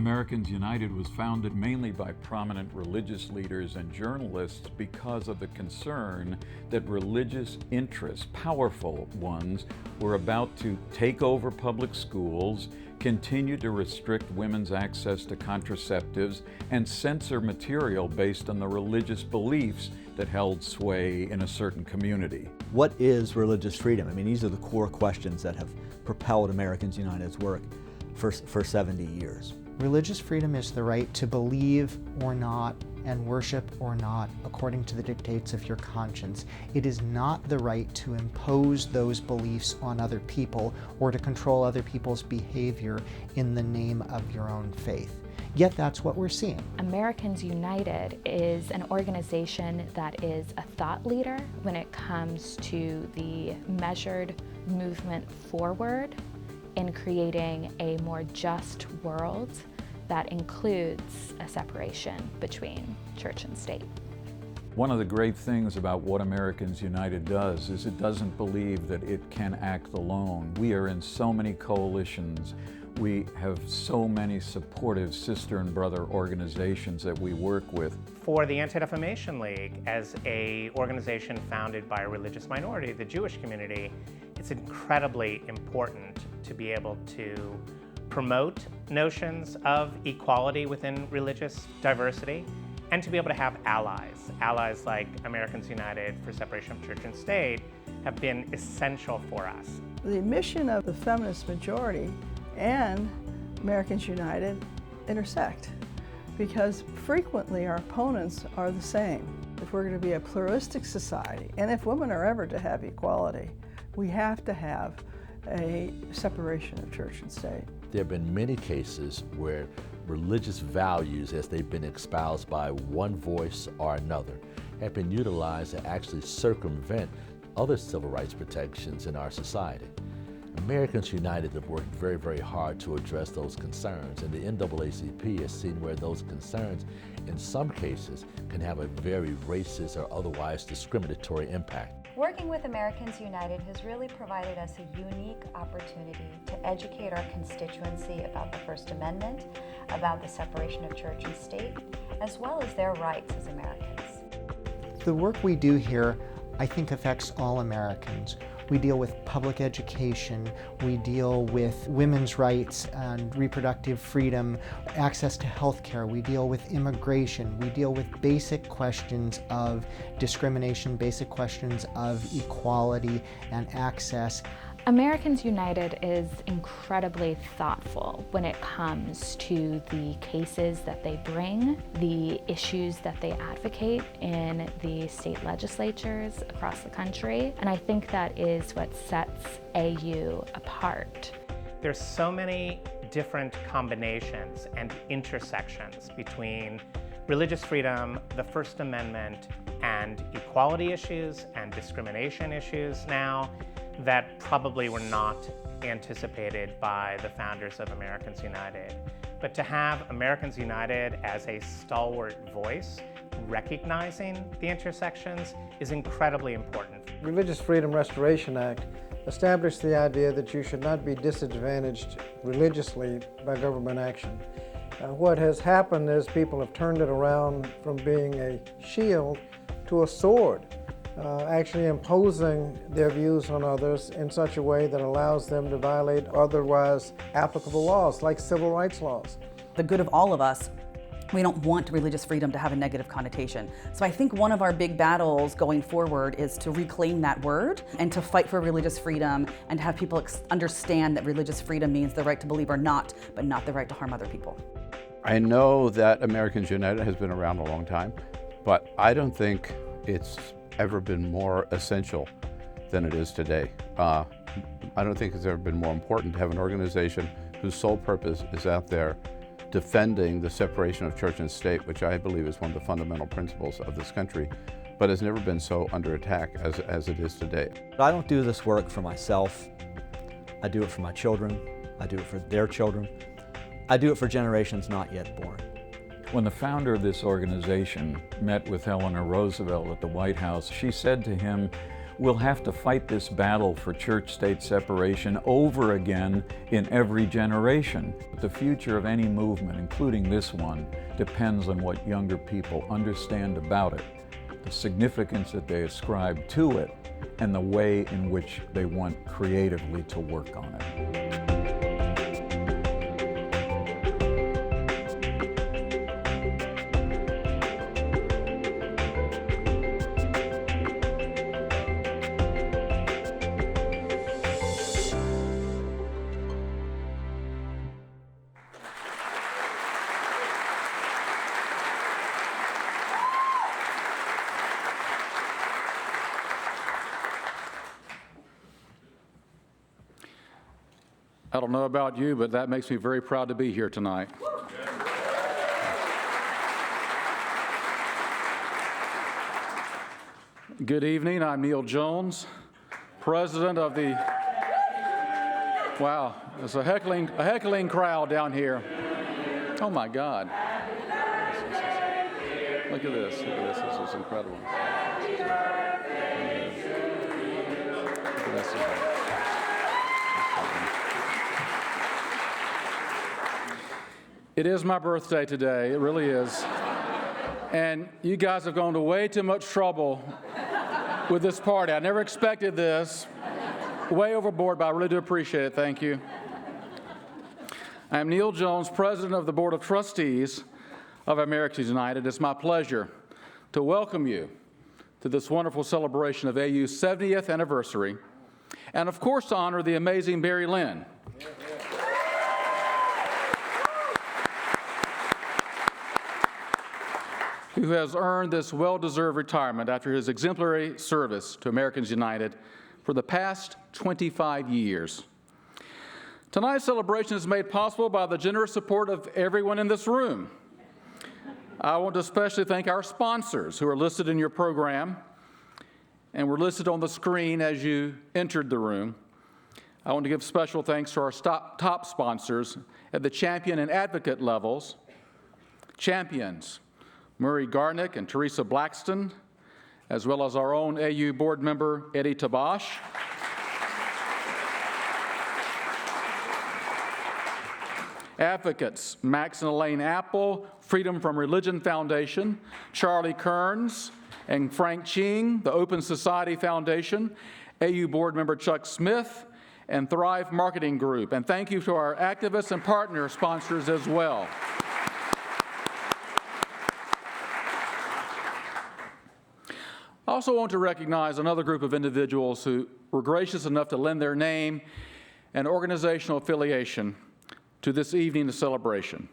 Americans United was founded mainly by prominent religious leaders and journalists because of the concern that religious interests, powerful ones, were about to take over public schools, continue to restrict women's access to contraceptives, and censor material based on the religious beliefs that held sway in a certain community. What is religious freedom? I mean, these are the core questions that have propelled Americans United's work for 70 years. Religious freedom is the right to believe or not and worship or not according to the dictates of your conscience. It is not the right to impose those beliefs on other people or to control other people's behavior in the name of your own faith. Yet that's what we're seeing. Americans United is an organization that is a thought leader when it comes to the measured movement forward in creating a more just world that includes a separation between church and state. One of the great things about what Americans United does is it doesn't believe that it can act alone. We are in so many coalitions. We have so many supportive sister and brother organizations that we work with. For the Anti-Defamation League, as an organization founded by a religious minority, the Jewish community, it's incredibly important to be able to promote notions of equality within religious diversity and to be able to have allies. Allies like Americans United for Separation of Church and State have been essential for us. The mission of the feminist majority and Americans United intersect because frequently our opponents are the same. If we're going to be a pluralistic society, and if women are ever to have equality, we have to have a separation of church and state. There have been many cases where religious values, as they've been espoused by one voice or another, have been utilized to actually circumvent other civil rights protections in our society. Americans United have worked very, very hard to address those concerns, and the NAACP has seen where those concerns, in some cases, can have a very racist or otherwise discriminatory impact. Working with Americans United has really provided us a unique opportunity to educate our constituency about the First Amendment, about the separation of church and state, as well as their rights as Americans. The work we do here, I think, affects all Americans. We deal with public education, we deal with women's rights and reproductive freedom, access to health care, we deal with immigration, we deal with basic questions of discrimination, basic questions of equality and access. Americans United is incredibly thoughtful when it comes to the cases that they bring, the issues that they advocate in the state legislatures across the country, and I think that is what sets AU apart. There's so many different combinations and intersections between religious freedom, the First Amendment, and equality issues and discrimination issues now that probably were not anticipated by the founders of Americans United. But to have Americans United as a stalwart voice recognizing the intersections is incredibly important. Religious Freedom Restoration Act established the idea that you should not be disadvantaged religiously by government action. What has happened is people have turned it around from being a shield to a sword. Actually imposing their views on others in such a way that allows them to violate otherwise applicable laws, like civil rights laws. The good of all of us, we don't want religious freedom to have a negative connotation. So I think one of our big battles going forward is to reclaim that word and to fight for religious freedom and have people understand that religious freedom means the right to believe or not, but not the right to harm other people. I know that Americans United has been around a long time, but I don't think it's ever been more essential than it is today. I don't think it's ever been more important to have an organization whose sole purpose is out there defending the separation of church and state, which I believe is one of the fundamental principles of this country, but has never been so under attack as it is today. I don't do this work for myself. I do it for my children. I do it for their children. I do it for generations not yet born. When the founder of this organization met with Eleanor Roosevelt at the White House, she said to him, We'll have to fight this battle for church-state separation over again in every generation. The future of any movement, including this one, depends on what younger people understand about it, the significance that they ascribe to it, and the way in which they want creatively to work on it. I don't know about you, but that makes me very proud to be here tonight. Good evening. I'm Neil Jones, president of the, wow, there's a heckling crowd down here. Oh my God. Look at this, this is incredible. Look at this. It is my birthday today, it really is. And you guys have gone to way too much trouble with this party. I never expected this. Way overboard, but I really do appreciate it, thank you. I'm Neil Jones, president of the Board of Trustees of Americans United. It's my pleasure to welcome you to this wonderful celebration of AU's 70th anniversary, and of course to honor the amazing Barry Lynn. Who has earned this well-deserved retirement after his exemplary service to Americans United for the past 25 years. Tonight's celebration is made possible by the generous support of everyone in this room. I want to especially thank our sponsors who are listed in your program and were listed on the screen as you entered the room. I want to give special thanks to our top sponsors at the champion and advocate levels. Champions, Murray Garnick and Teresa Blackston, as well as our own AU board member, Eddie Tabash. Advocates, Max and Elaine Apple, Freedom from Religion Foundation, Charlie Kearns and Frank Ching, the Open Society Foundation, AU board member Chuck Smith, and Thrive Marketing Group. And thank you to our activists and partner sponsors as well. I also want to recognize another group of individuals who were gracious enough to lend their name and organizational affiliation to this evening's celebration.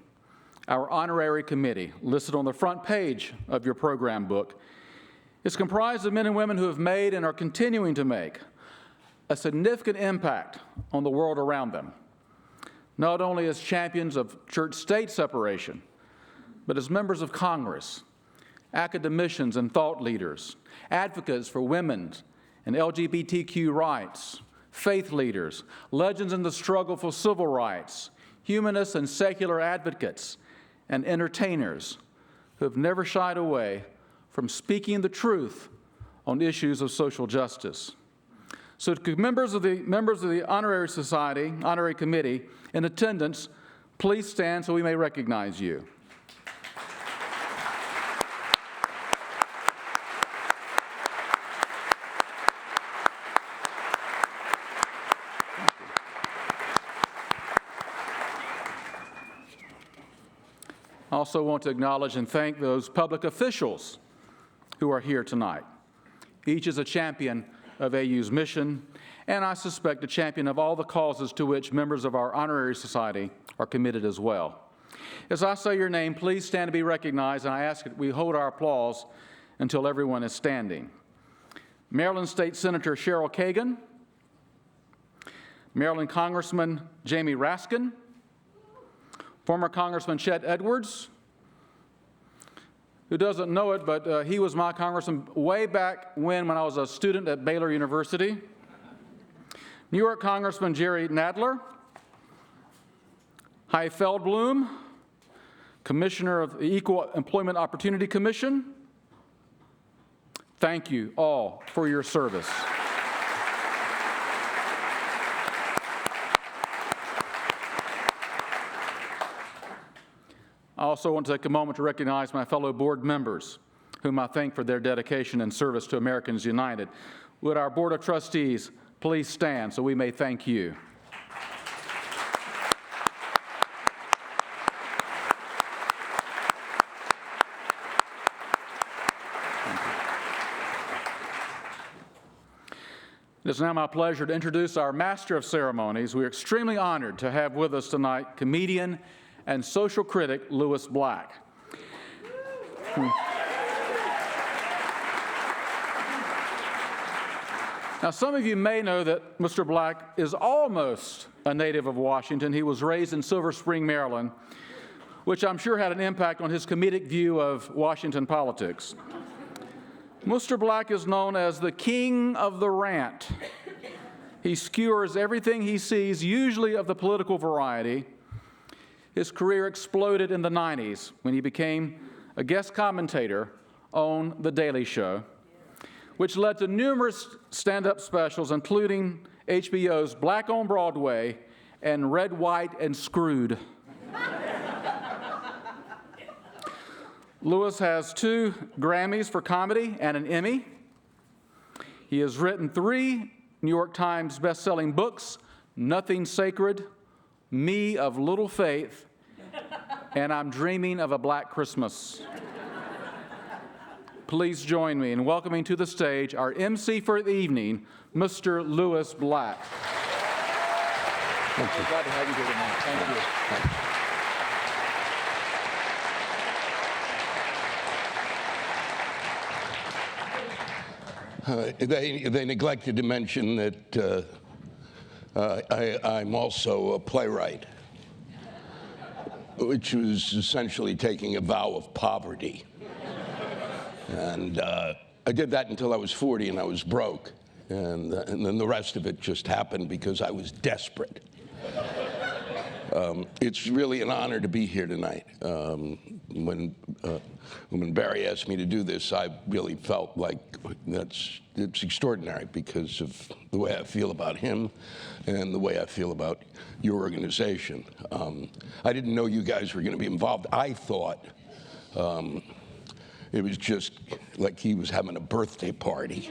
Our honorary committee, listed on the front page of your program book, is comprised of men and women who have made and are continuing to make a significant impact on the world around them, not only as champions of church-state separation, but as members of Congress, academicians and thought leaders, advocates for women's and LGBTQ rights, faith leaders, legends in the struggle for civil rights, humanists and secular advocates, and entertainers who have never shied away from speaking the truth on issues of social justice. So to members of the Honorary Committee in attendance, please stand so we may recognize you. I also want to acknowledge and thank those public officials who are here tonight. Each is a champion of AU's mission, and I suspect a champion of all the causes to which members of our honorary society are committed as well. As I say your name, please stand to be recognized, and I ask that we hold our applause until everyone is standing. Maryland State Senator Cheryl Kagan, Maryland Congressman Jamie Raskin, former Congressman Chet Edwards, who doesn't know it, but he was my congressman way back when I was a student at Baylor University. New York Congressman Jerry Nadler, Hy Feldblum, Commissioner of the Equal Employment Opportunity Commission, Thank you all for your service. I also want to take a moment to recognize my fellow board members, whom I thank for their dedication and service to Americans United. Would our Board of Trustees please stand so we may thank you? It is now my pleasure to introduce our Master of Ceremonies. We are extremely honored to have with us tonight comedian and social critic Lewis Black. Now, some of you may know that Mr. Black is almost a native of Washington. He was raised in Silver Spring, Maryland, which I'm sure had an impact on his comedic view of Washington politics. Mr. Black is known as the king of the rant. He skewers everything he sees, usually of the political variety. His career exploded in the 90s when he became a guest commentator on The Daily Show, which led to numerous stand-up specials, including HBO's Black on Broadway and Red, White, and Screwed. Lewis has 2 Grammys for comedy and an Emmy. He has written 3 New York Times best-selling books, Nothing Sacred, Me of Little Faith, and I'm Dreaming of a Black Christmas. Please join me in welcoming to the stage our MC for the evening, Mr. Lewis Black. Thank you. Glad to have you here tonight. Thank you. They neglected to mention that I'm also a playwright, which was essentially taking a vow of poverty. And I did that until I was 40 and I was broke. And then the rest of it just happened because I was desperate. It's really an honor to be here tonight. When Barry asked me to do this, I really felt like it's extraordinary because of the way I feel about him and the way I feel about your organization. I didn't know you guys were going to be involved. I thought it was just like he was having a birthday party.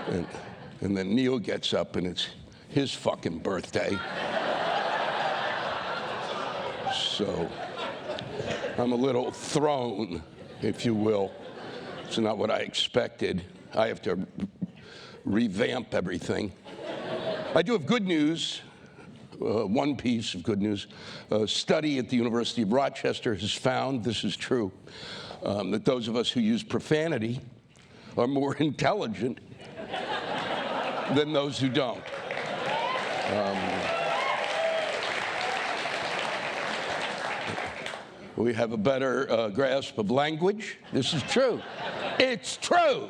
And then Neil gets up and it's his fucking birthday. So I'm a little thrown, if you will. It's not what I expected. I have to revamp everything. I do have good news, one piece of good news. A study at the University of Rochester has found, this is true, that those of us who use profanity are more intelligent than those who don't. We have a better grasp of language. This is true. It's true.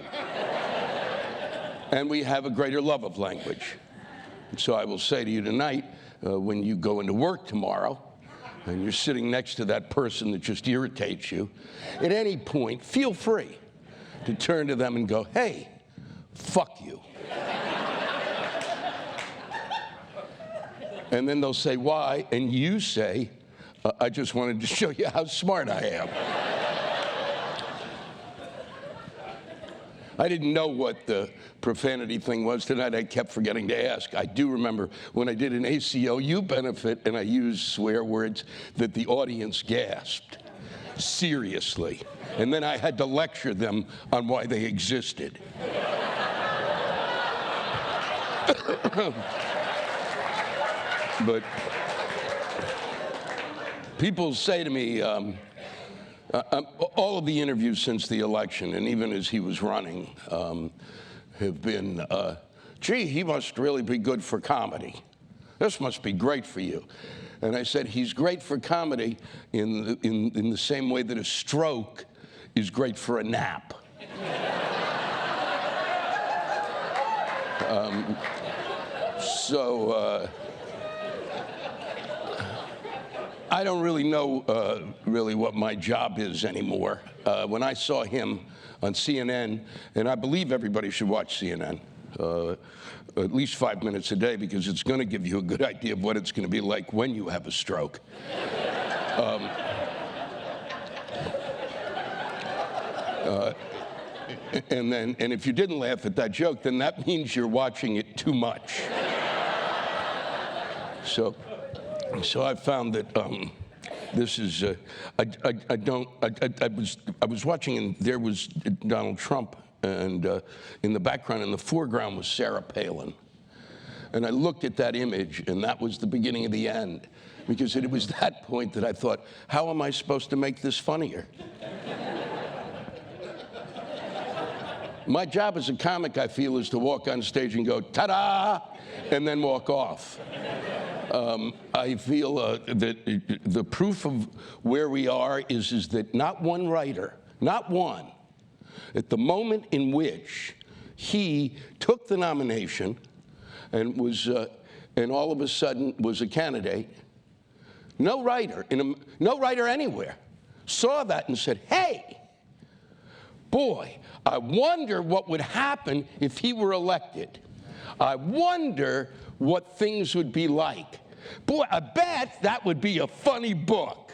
And we have a greater love of language. And so I will say to you tonight, when you go into work tomorrow, and you're sitting next to that person that just irritates you, at any point, feel free to turn to them and go, hey, fuck you. And then they'll say, why? And you say, I just wanted to show you how smart I am. I didn't know what the profanity thing was tonight. I kept forgetting to ask. I do remember when I did an ACLU benefit and I used swear words that the audience gasped. Seriously. And then I had to lecture them on why they existed. But people say to me, all of the interviews since the election, and even as he was running, have been, gee, he must really be good for comedy. This must be great for you. And I said, he's great for comedy in the same way that a stroke is great for a nap. I don't really know really what my job is anymore. When I saw him on CNN, and I believe everybody should watch CNN. At least 5 minutes a day, because it's going to give you a good idea of what it's going to be like when you have a stroke. And if you didn't laugh at that joke, then that means you're watching it too much. So I found that this is I was watching, and there was Donald Trump, and in the background, in the foreground, was Sarah Palin. And I looked at that image, and that was the beginning of the end, because it was that point that I thought, how am I supposed to make this funnier? My job as a comic, I feel, is to walk on stage and go, ta-da, and then walk off. I feel that the proof of where we are is that not one writer, not one, at the moment in which he took the nomination and was, and all of a sudden was a candidate, no writer anywhere saw that and said, hey, boy, I wonder what would happen if he were elected. I wonder what things would be like. Boy, I bet that would be a funny book.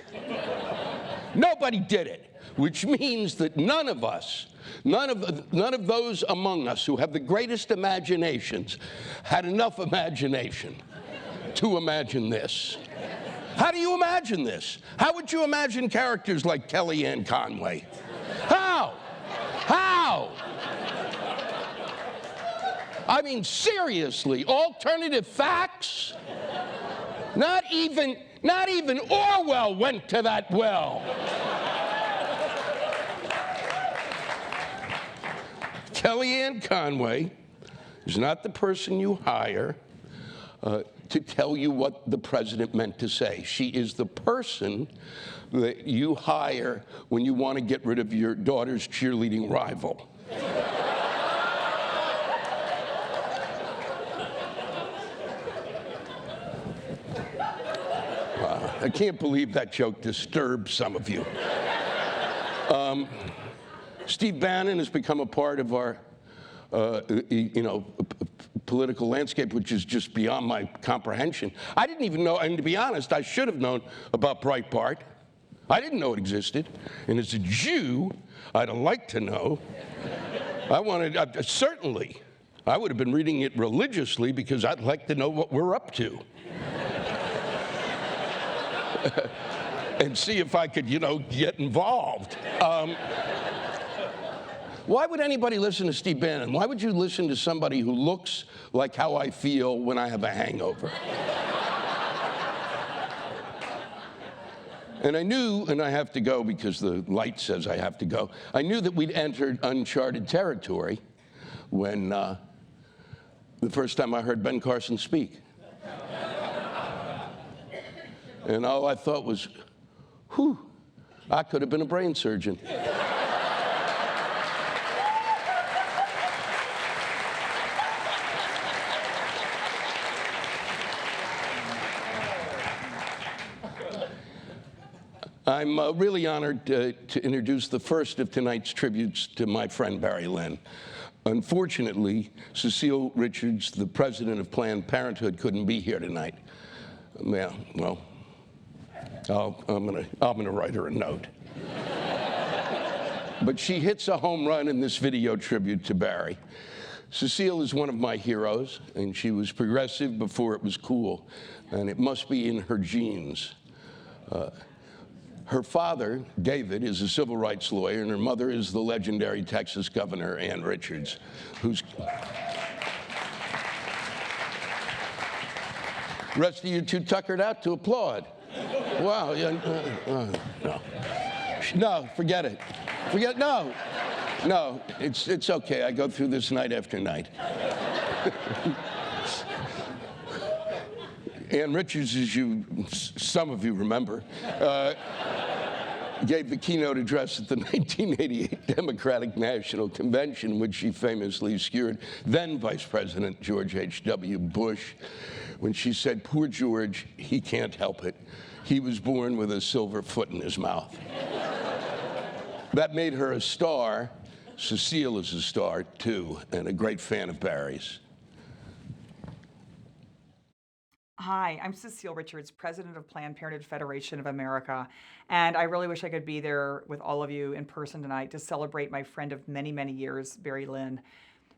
Nobody did it, which means that none of us, none of those among us who have the greatest imaginations had enough imagination to imagine this. How do you imagine this? How would you imagine characters like Kellyanne Conway? How? How? I mean, seriously, alternative facts? Not even Orwell went to that well. Kellyanne Conway is not the person you hire to tell you what the president meant to say. She is the person that you hire when you want to get rid of your daughter's cheerleading rival. I can't believe that joke disturbed some of you. Steve Bannon has become a part of our, political landscape, which is just beyond my comprehension. I didn't even know, and to be honest, I should have known about Breitbart. I didn't know it existed, and as a Jew, I'd have liked to know. Certainly, I would have been reading it religiously because I'd like to know what we're up to. And see if I could, get involved. Why would anybody listen to Steve Bannon? Why would you listen to somebody who looks like how I feel when I have a hangover? And I knew, and I have to go because the light says I have to go, I knew that we'd entered uncharted territory when the first time I heard Ben Carson speak. And all I thought was, whew, I could have been a brain surgeon. I'm really honored to introduce the first of tonight's tributes to my friend Barry Lynn. Unfortunately, Cecile Richards, the president of Planned Parenthood, couldn't be here tonight. Yeah, well, I'm gonna write her a note. But she hits a home run in this video tribute to Barry. Cecile is one of my heroes, and she was progressive before it was cool, and it must be in her genes. Her father, David, is a civil rights lawyer, and her mother is the legendary Texas Governor Ann Richards, who's... Rest of you too tuckered out to applaud. Wow, no. No, forget it. No, it's okay. I go through this night after night. Ann Richards, as some of you remember, gave the keynote address at the 1988 Democratic National Convention, in which she famously skewered then Vice President George H.W. Bush when she said, "Poor George, he can't help it. He was born with a silver foot in his mouth." That made her a star Cecile is a star, too, and a great fan of Barry's. Hi, I'm Cecile Richards, president of Planned Parenthood Federation of America, and I really wish I could be there with all of you in person tonight to celebrate my friend of many, many years, Barry Lynn.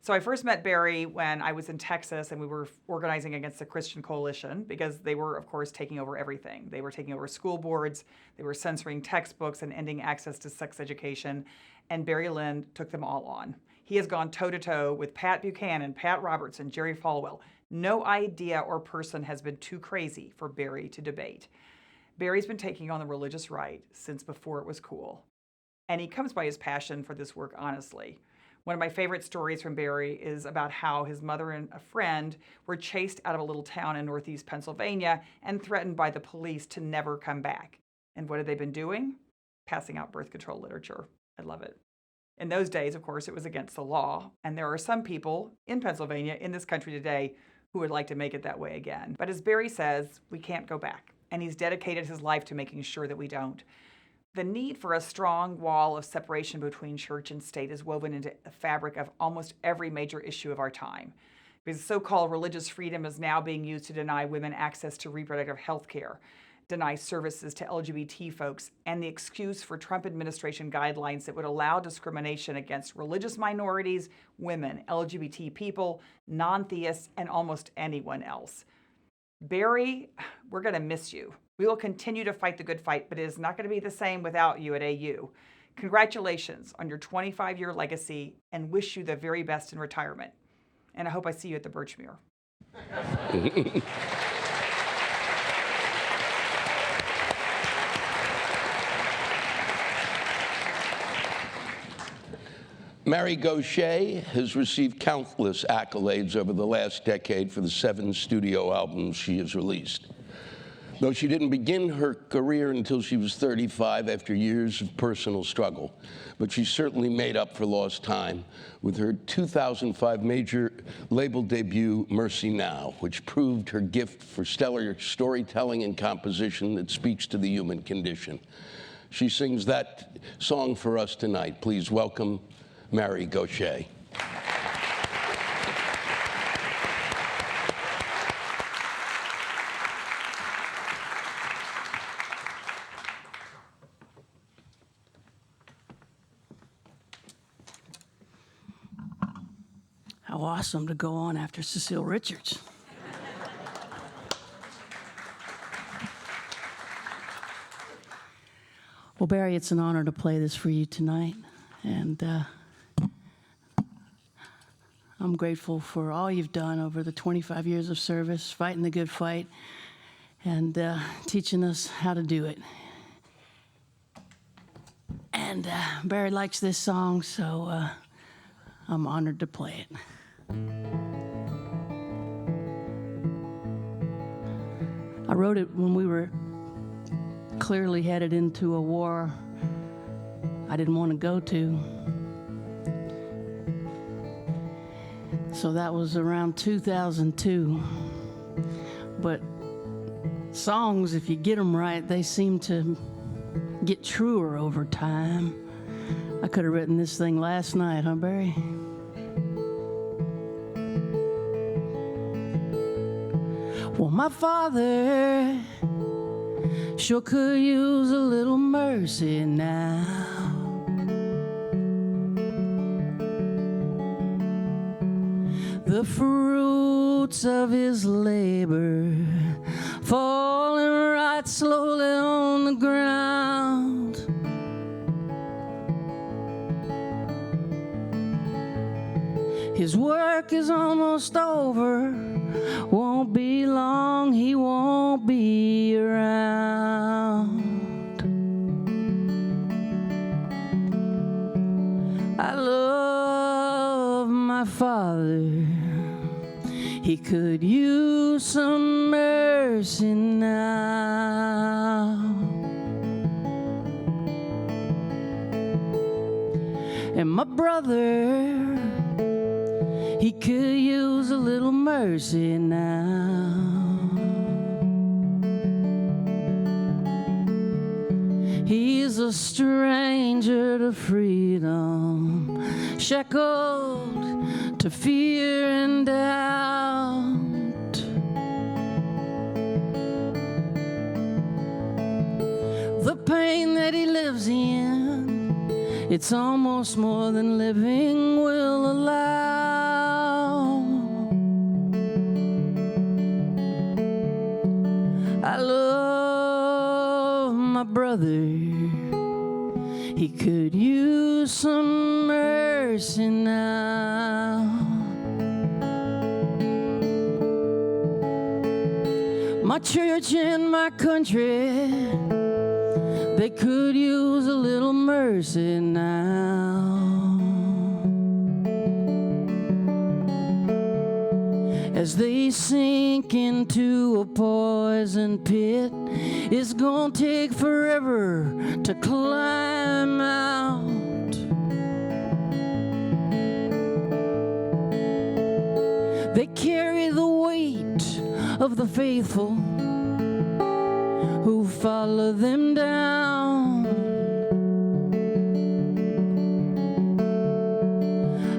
So I first met Barry when I was in Texas and we were organizing against the Christian Coalition because they were, of course, taking over everything. They were taking over school boards, they were censoring textbooks and ending access to sex education, and Barry Lynn took them all on. He has gone toe-to-toe with Pat Buchanan, Pat Robertson, Jerry Falwell. No idea or person has been too crazy for Barry to debate. Barry's been taking on the religious right since before it was cool. And he comes by his passion for this work honestly. One of my favorite stories from Barry is about how his mother and a friend were chased out of a little town in northeast Pennsylvania and threatened by the police to never come back. And what had they been doing? Passing out birth control literature. I love it. In those days, of course, it was against the law, and there are some people in Pennsylvania, in this country today, who would like to make it that way again. But as Barry says, we can't go back, and he's dedicated his life to making sure that we don't. The need for a strong wall of separation between church and state is woven into the fabric of almost every major issue of our time. Because so-called religious freedom is now being used to deny women access to reproductive health care, deny services to LGBT folks, and the excuse for Trump administration guidelines that would allow discrimination against religious minorities, women, LGBT people, non-theists, and almost anyone else. Barry, we're going to miss you. We will continue to fight the good fight, but it is not going to be the same without you at AU. Congratulations on your 25-year legacy and wish you the very best in retirement. And I hope I see you at the Birchmere. Mary Gauthier has received countless accolades over the last decade for the 7 studio albums she has released. Though she didn't begin her career until she was 35 after years of personal struggle, but she certainly made up for lost time with her 2005 major label debut, Mercy Now, which proved her gift for stellar storytelling and composition that speaks to the human condition. She sings that song for us tonight. Please welcome Mary Gauthier. How awesome to go on after Cecile Richards. Well, Barry, it's an honor to play this for you tonight, and I'm grateful for all you've done over the 25 years of service, fighting the good fight, and teaching us how to do it. And Barry likes this song, so I'm honored to play it. I wrote it when we were clearly headed into a war I didn't want to go to. So that was around 2002. But songs, if you get them right, they seem to get truer over time. I could have written this thing last night, huh, Barry? Well, my father sure could use a little mercy now. The fruits of his labor falling right slowly on the ground. His work is almost over. Won't be long, he won't be around. I love my father. He could use some mercy now. And my brother, he could use a little mercy now. He's a stranger to freedom, shackled to fear and doubt. The pain that he lives in, it's almost more than living will allow. I love my brother, he could use some mercy now. My church and my country, they could use a little mercy now. As they sink into a poison pit, it's gonna take forever to climb out. They carry the weight of the faithful who follow them down.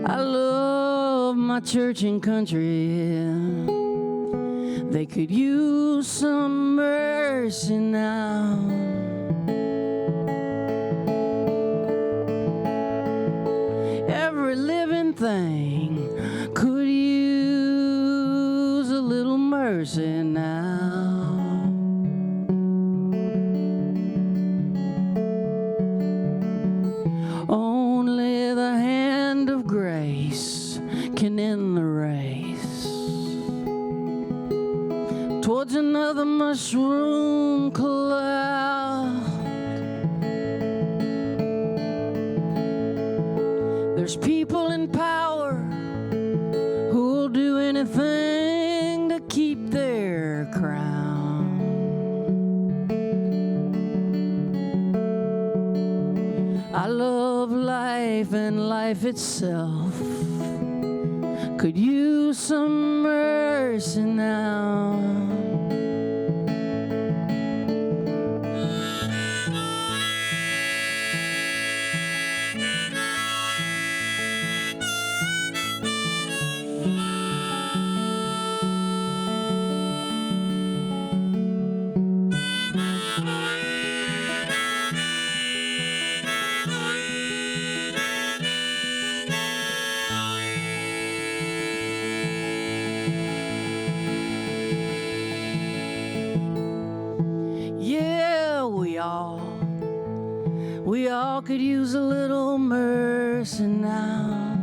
I love my church and country, they could use some mercy now. Every living thing could use a little mercy now. Only the hand of grace can end the race towards another mushroom cloud. There's people in power who'll do anything to keep their crown. I love life and life itself could use some mercy now. We all could use a little mercy now.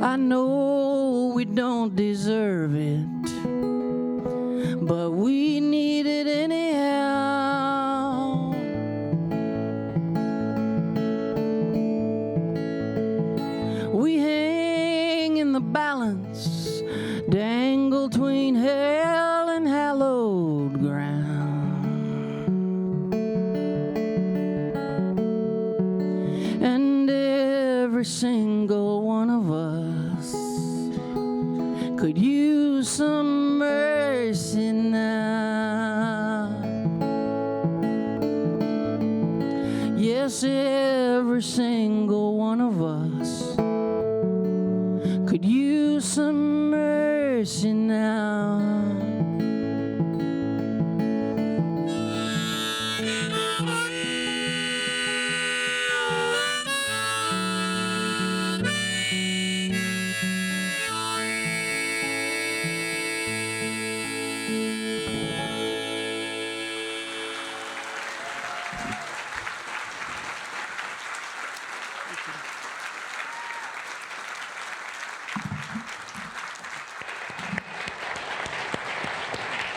I know we don't deserve it, but we need it anyhow. We hang in the balance, dangle between hell and hallowed ground. And every single one of us could use some mercy now. Yes, every single one of us could use some mercy now.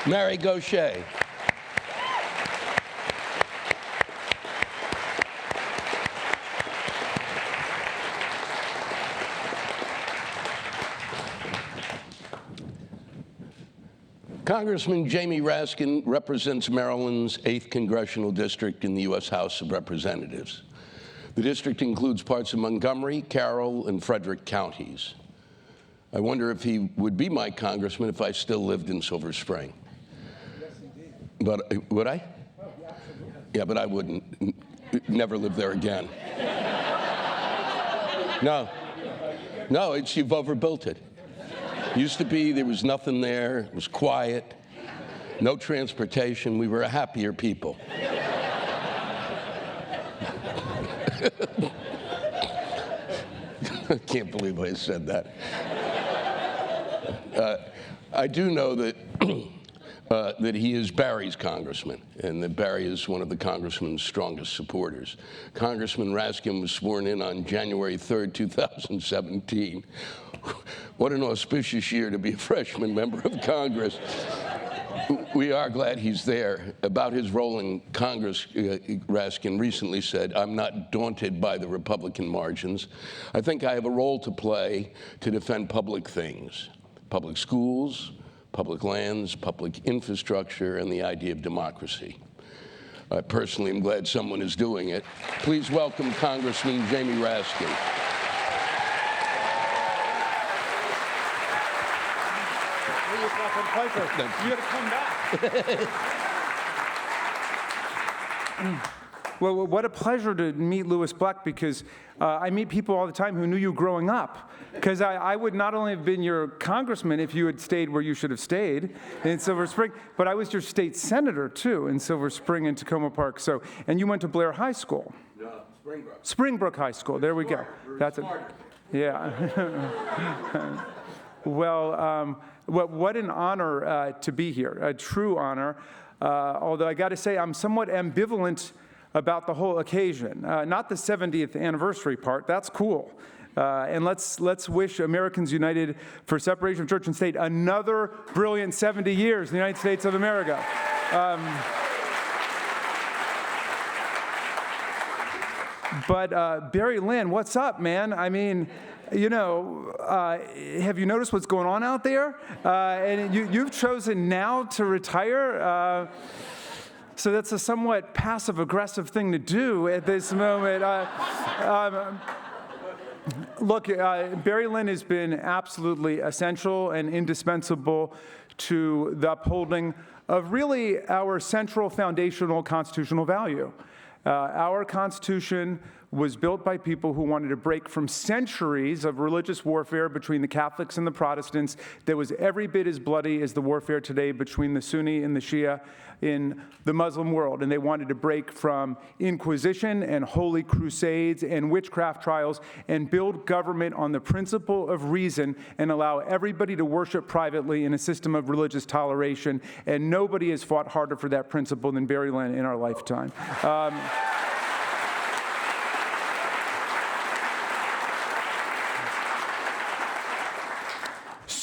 Mary Gaucher. Congressman Jamie Raskin represents Maryland's 8th Congressional District in the U.S. House of Representatives. The district includes parts of Montgomery, Carroll, and Frederick counties. I wonder if he would be my congressman if I still lived in Silver Spring. Yes, indeed. But would I? Oh, yeah, but I wouldn't. never live there again. No, you've overbuilt it. Used to be, there was nothing there, it was quiet, no transportation, we were a happier people. I can't believe I said that. I do know that that he is Barry's congressman, and that Barry is one of the congressman's strongest supporters. Congressman Raskin was sworn in on January 3rd, 2017. What an auspicious year to be a freshman member of Congress. We are glad he's there. About his role in Congress, Raskin recently said, "I'm not daunted by the Republican margins. I think I have a role to play to defend public things, public schools, public lands, public infrastructure, and the idea of democracy." I personally am glad someone is doing it. Please welcome Congressman Jamie Raskin. Pleasure. You got to come back. Well, what a pleasure to meet Louis Black, because I meet people all the time who knew you growing up. Because I would not only have been your congressman if you had stayed where you should have stayed in Silver Spring, but I was your state senator too in Silver Spring and Tacoma Park. So, and you went to Blair High School. No, Springbrook. Springbrook High School. There we go. That's it. Yeah. Well, what an honor to be here. A true honor. Although I got to say, I'm somewhat ambivalent about the whole occasion. Not the 70th anniversary part, that's cool. And let's wish Americans United for Separation of Church and State another brilliant 70 years in the United States of America. But Barry Lynn, what's up, man? I mean, you know, have you noticed what's going on out there? And you've chosen now to retire. So that's a somewhat passive-aggressive thing to do at this moment. Look, Barry Lynn has been absolutely essential and indispensable to the upholding of really our central foundational constitutional value. Our Constitution was built by people who wanted to break from centuries of religious warfare between the Catholics and the Protestants that was every bit as bloody as the warfare today between the Sunni and the Shia in the Muslim world. And they wanted to break from Inquisition and holy crusades and witchcraft trials and build government on the principle of reason and allow everybody to worship privately in a system of religious toleration. And nobody has fought harder for that principle than Barry Lynn in our lifetime.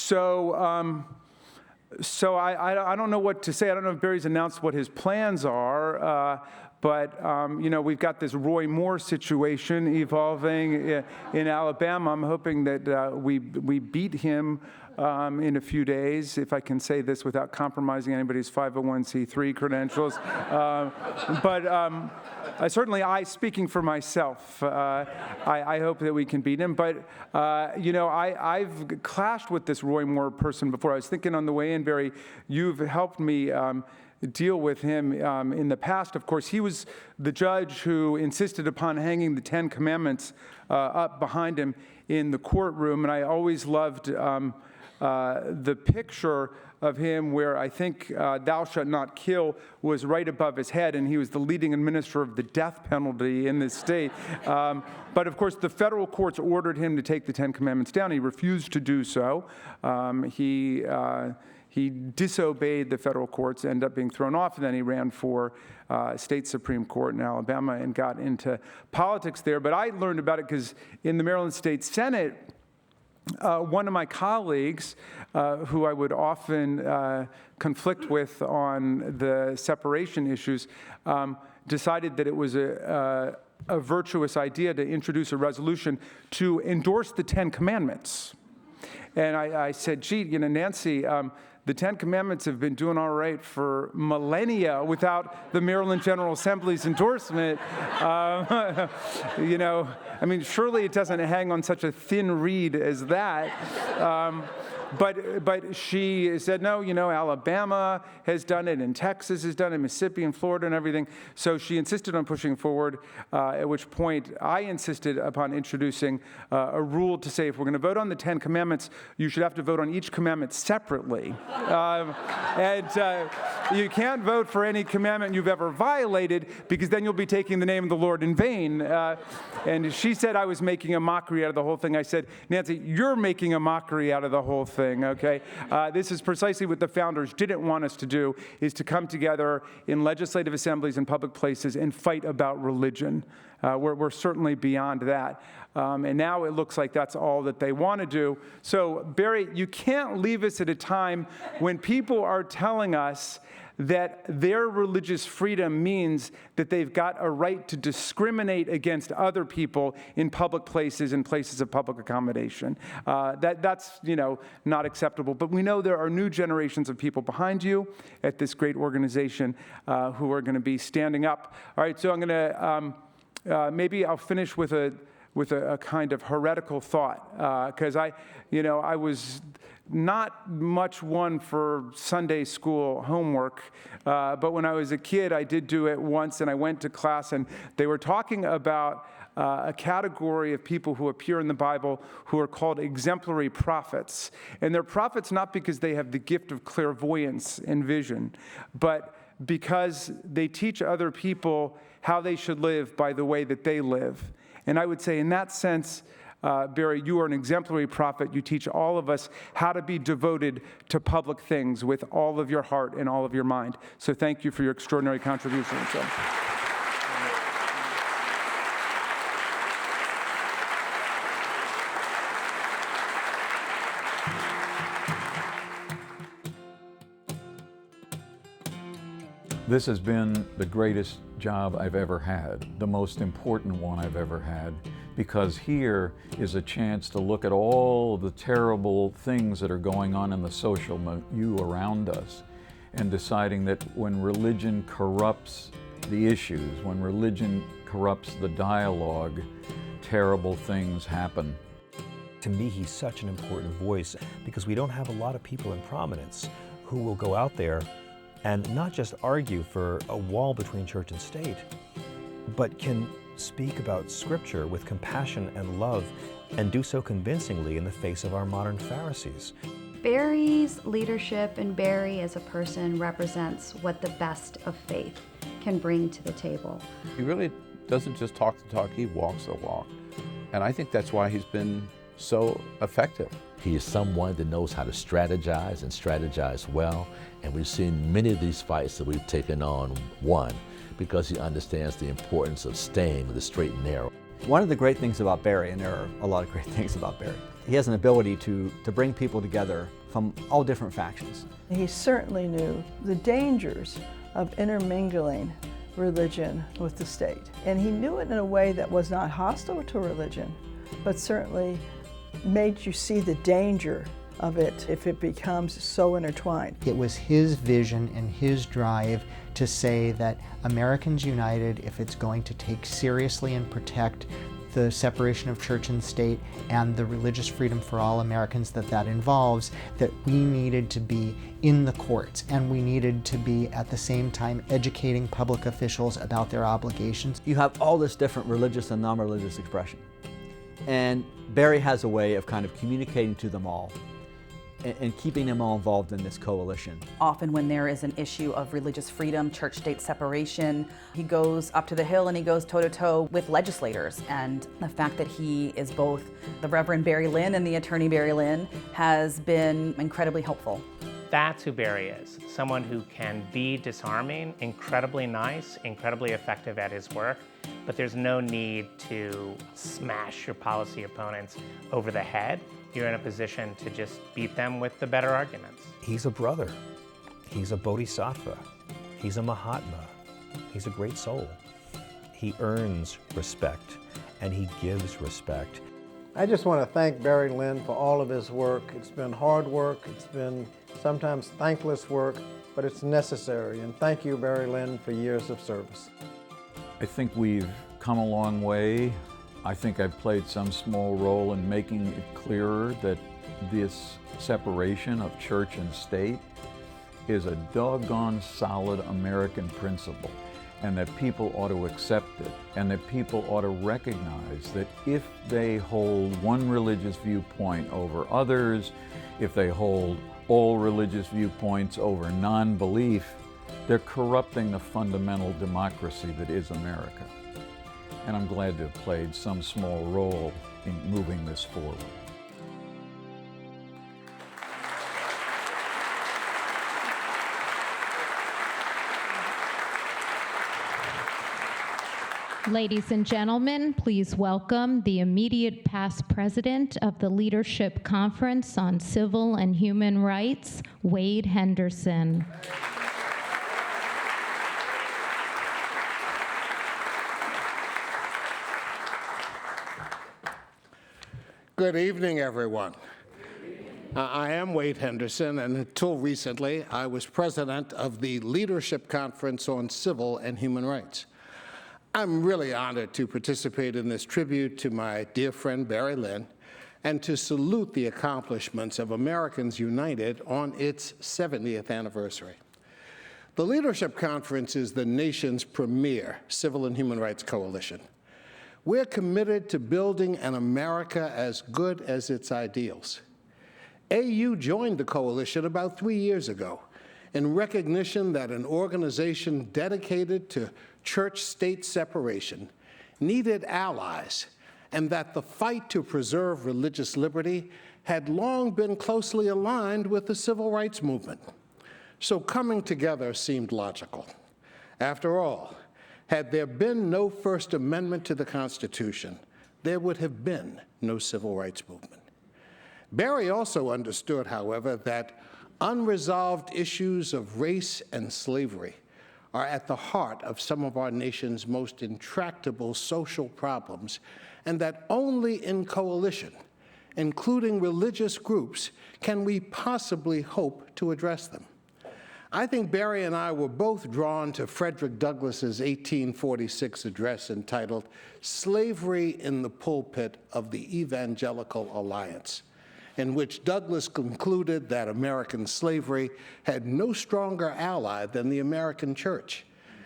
So I don't know what to say. I don't know if Barry's announced what his plans are, but you know, we've got this Roy Moore situation evolving in Alabama. I'm hoping that we beat him in a few days, if I can say this without compromising anybody's 501c3 credentials. But certainly, speaking for myself, I hope that we can beat him. But, you know, I've clashed with this Roy Moore person before. I was thinking on the way in, Barry, you've helped me deal with him in the past. Of course, he was the judge who insisted upon hanging the 10 Commandments up behind him in the courtroom. And I always loved the picture of him where I think "thou shalt not kill" was right above his head, and he was the leading administrator of the death penalty in this state. But of course, the federal courts ordered him to take the 10 Commandments down. He refused to do so. He disobeyed the federal courts, ended up being thrown off, and then he ran for state Supreme Court in Alabama and got into politics there. But I learned about it because in the Maryland State Senate, one of my colleagues, who I would often conflict with on the separation issues, decided that it was a virtuous idea to introduce a resolution to endorse the 10 Commandments. And I said, gee, you know, Nancy, the 10 Commandments have been doing all right for millennia without the Maryland General Assembly's endorsement. You know, I mean, surely it doesn't hang on such a thin reed as that. But she said, no, Alabama has done it, and Texas has done it, Mississippi and Florida and everything. So she insisted on pushing forward, at which point I insisted upon introducing a rule to say if we're going to vote on the 10 Commandments, you should have to vote on each commandment separately. You can't vote for any commandment you've ever violated, because then you'll be taking the name of the Lord in vain. And she said I was making a mockery out of the whole thing. I said, Nancy, you're making a mockery out of the whole thing, okay? This is precisely what the founders didn't want us to do, is to come together in legislative assemblies and public places and fight about religion. We're certainly beyond that. And now it looks like that's all that they want to do. So, Barry, you can't leave us at a time when people are telling us that their religious freedom means that they've got a right to discriminate against other people in public places and places of public accommodation. That's not acceptable. But we know there are new generations of people behind you at this great organization who are going to be standing up. All right, so I'm going to maybe I'll finish with a kind of heretical thought, because I was not much one for Sunday school homework, but when I was a kid, I did do it once, and I went to class, and they were talking about a category of people who appear in the Bible who are called exemplary prophets. And they're prophets not because they have the gift of clairvoyance and vision, but because they teach other people how they should live by the way that they live. And I would say in that sense, Barry, you are an exemplary prophet. You teach all of us how to be devoted to public things with all of your heart and all of your mind. So thank you for your extraordinary contribution. This has been the greatest job I've ever had, the most important one I've ever had, because here is a chance to look at all the terrible things that are going on in the social milieu around us, and deciding that when religion corrupts the issues, when religion corrupts the dialogue, terrible things happen. To me, he's such an important voice, because we don't have a lot of people in prominence who will go out there and not just argue for a wall between church and state, but can speak about Scripture with compassion and love, and do so convincingly in the face of our modern Pharisees. Barry's leadership and Barry as a person represents what the best of faith can bring to the table. He really doesn't just talk the talk, he walks the walk. And I think that's why he's been so effective. He is someone that knows how to strategize and strategize well, and we've seen many of these fights that we've taken on won because he understands the importance of staying with the straight and narrow. One of the great things about Barry, and there are a lot of great things about Barry, he has an ability to bring people together from all different factions. He certainly knew the dangers of intermingling religion with the state. And he knew it in a way that was not hostile to religion, but certainly made you see the danger of it if it becomes so intertwined. It was his vision and his drive to say that Americans United, if it's going to take seriously and protect the separation of church and state and the religious freedom for all Americans that involves, that we needed to be in the courts, and we needed to be at the same time educating public officials about their obligations. You have all this different religious and non-religious expression. And Barry has a way of kind of communicating to them all and keeping them all involved in this coalition. Often when there is an issue of religious freedom, church-state separation, he goes up to the Hill and he goes toe-to-toe with legislators. And the fact that he is both the Reverend Barry Lynn and the Attorney Barry Lynn has been incredibly helpful. That's who Barry is, someone who can be disarming, incredibly nice, incredibly effective at his work, but there's no need to smash your policy opponents over the head. You're in a position to just beat them with the better arguments. He's a brother. He's a bodhisattva. He's a Mahatma. He's a great soul. He earns respect, and he gives respect. I just want to thank Barry Lynn for all of his work. It's been hard work. It's been sometimes thankless work, but it's necessary. And thank you, Barry Lynn, for years of service. I think we've come a long way. I think I've played some small role in making it clearer that this separation of church and state is a doggone solid American principle, and that people ought to accept it, and that people ought to recognize that if they hold one religious viewpoint over others, if they hold all religious viewpoints over non-belief, they're corrupting the fundamental democracy that is America. And I'm glad to have played some small role in moving this forward. Ladies and gentlemen, please welcome the immediate past president of the Leadership Conference on Civil and Human Rights, Wade Henderson. Good evening, everyone. I am Wade Henderson, and until recently, I was president of the Leadership Conference on Civil and Human Rights. I'm really honored to participate in this tribute to my dear friend Barry Lynn and to salute the accomplishments of Americans United on its 70th anniversary. The Leadership Conference is the nation's premier civil and human rights coalition. We're committed to building an America as good as its ideals. AU joined the coalition about 3 years ago in recognition that an organization dedicated to church-state separation needed allies, and that the fight to preserve religious liberty had long been closely aligned with the civil rights movement. So coming together seemed logical. After all, had there been no First Amendment to the Constitution, there would have been no civil rights movement. Barry also understood, however, that unresolved issues of race and slavery are at the heart of some of our nation's most intractable social problems, and that only in coalition, including religious groups, can we possibly hope to address them. I think Barry and I were both drawn to Frederick Douglass's 1846 address entitled "Slavery in the Pulpit of the Evangelical Alliance," in which Douglass concluded that American slavery had no stronger ally than the American church,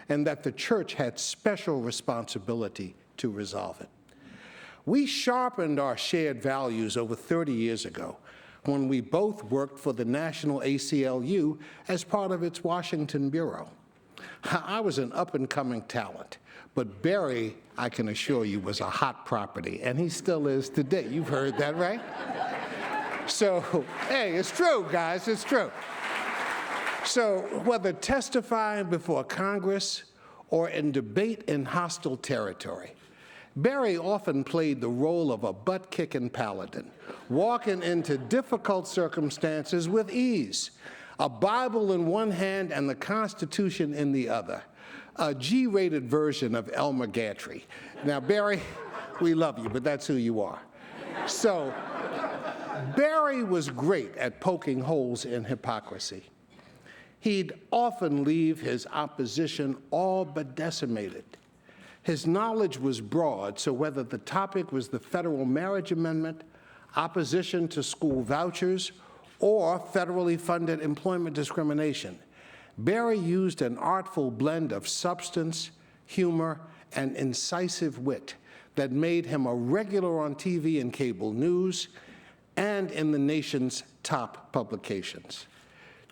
and that the church had special responsibility to resolve it. We sharpened our shared values over 30 years ago when we both worked for the National ACLU as part of its Washington bureau. I was an up-and-coming talent, but Barry, I can assure you, was a hot property, and he still is today. You've heard that, right? So, hey, it's true, guys, it's true. So whether testifying before Congress or in debate in hostile territory, Barry often played the role of a butt-kicking paladin, walking into difficult circumstances with ease, a Bible in one hand and the Constitution in the other, a G-rated version of Elmer Gantry. Now, Barry, we love you, but that's who you are. So, Barry was great at poking holes in hypocrisy. He'd often leave his opposition all but decimated. His knowledge was broad, so whether the topic was the federal marriage amendment, opposition to school vouchers, or federally funded employment discrimination, Barry used an artful blend of substance, humor, and incisive wit that made him a regular on TV and cable news and in the nation's top publications.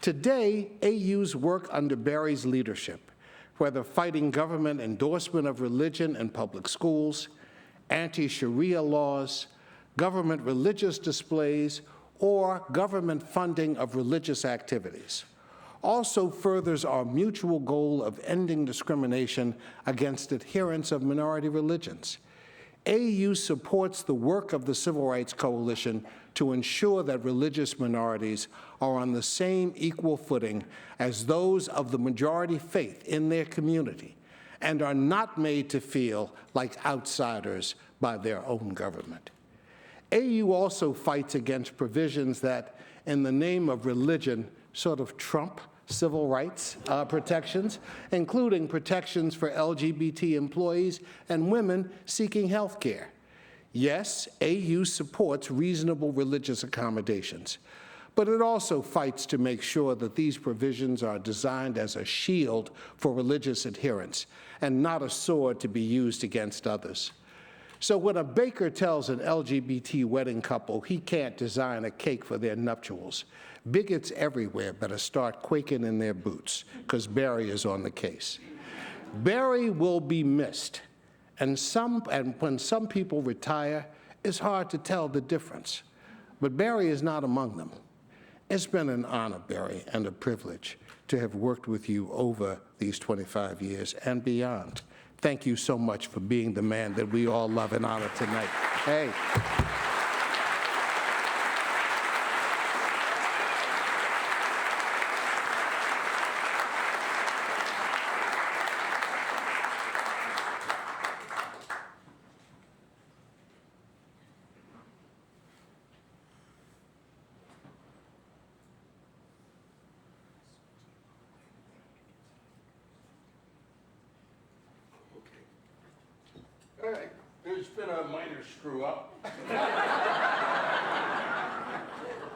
Today, AU's work under Barry's leadership, whether fighting government endorsement of religion in public schools, anti-Sharia laws, government religious displays, or government funding of religious activities, also furthers our mutual goal of ending discrimination against adherents of minority religions. AU supports the work of the Civil Rights Coalition to ensure that religious minorities are on the same equal footing as those of the majority faith in their community and are not made to feel like outsiders by their own government. AU also fights against provisions that, in the name of religion, sort of trump civil rights protections, including protections for LGBT employees and women seeking health care. Yes, AU supports reasonable religious accommodations, but it also fights to make sure that these provisions are designed as a shield for religious adherents and not a sword to be used against others. So when a baker tells an LGBT wedding couple he can't design a cake for their nuptials, bigots everywhere better start quaking in their boots, because Barry is on the case. Barry will be missed, and when some people retire, it's hard to tell the difference. But Barry is not among them. It's been an honor, Barry, and a privilege to have worked with you over these 25 years and beyond. Thank you so much for being the man that we all love and honor tonight. Hey. All right, there's been a minor screw up.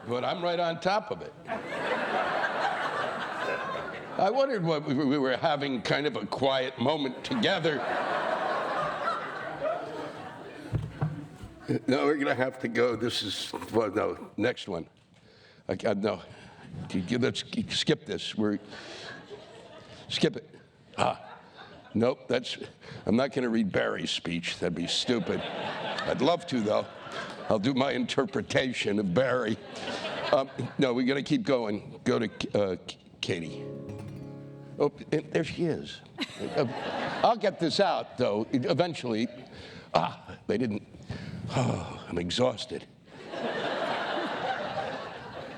But I'm right on top of it. I wondered what we were having kind of a quiet moment together. No, we're gonna have to go. This is, well, no, next one. No, let's skip this. Skip it. Nope, I'm not going to read Barry's speech. That'd be stupid. I'd love to, though. I'll do my interpretation of Barry. No, we're going to keep going. Go to Katie. Oh, there she is. I'll get this out, though, eventually. They didn't. Oh, I'm exhausted.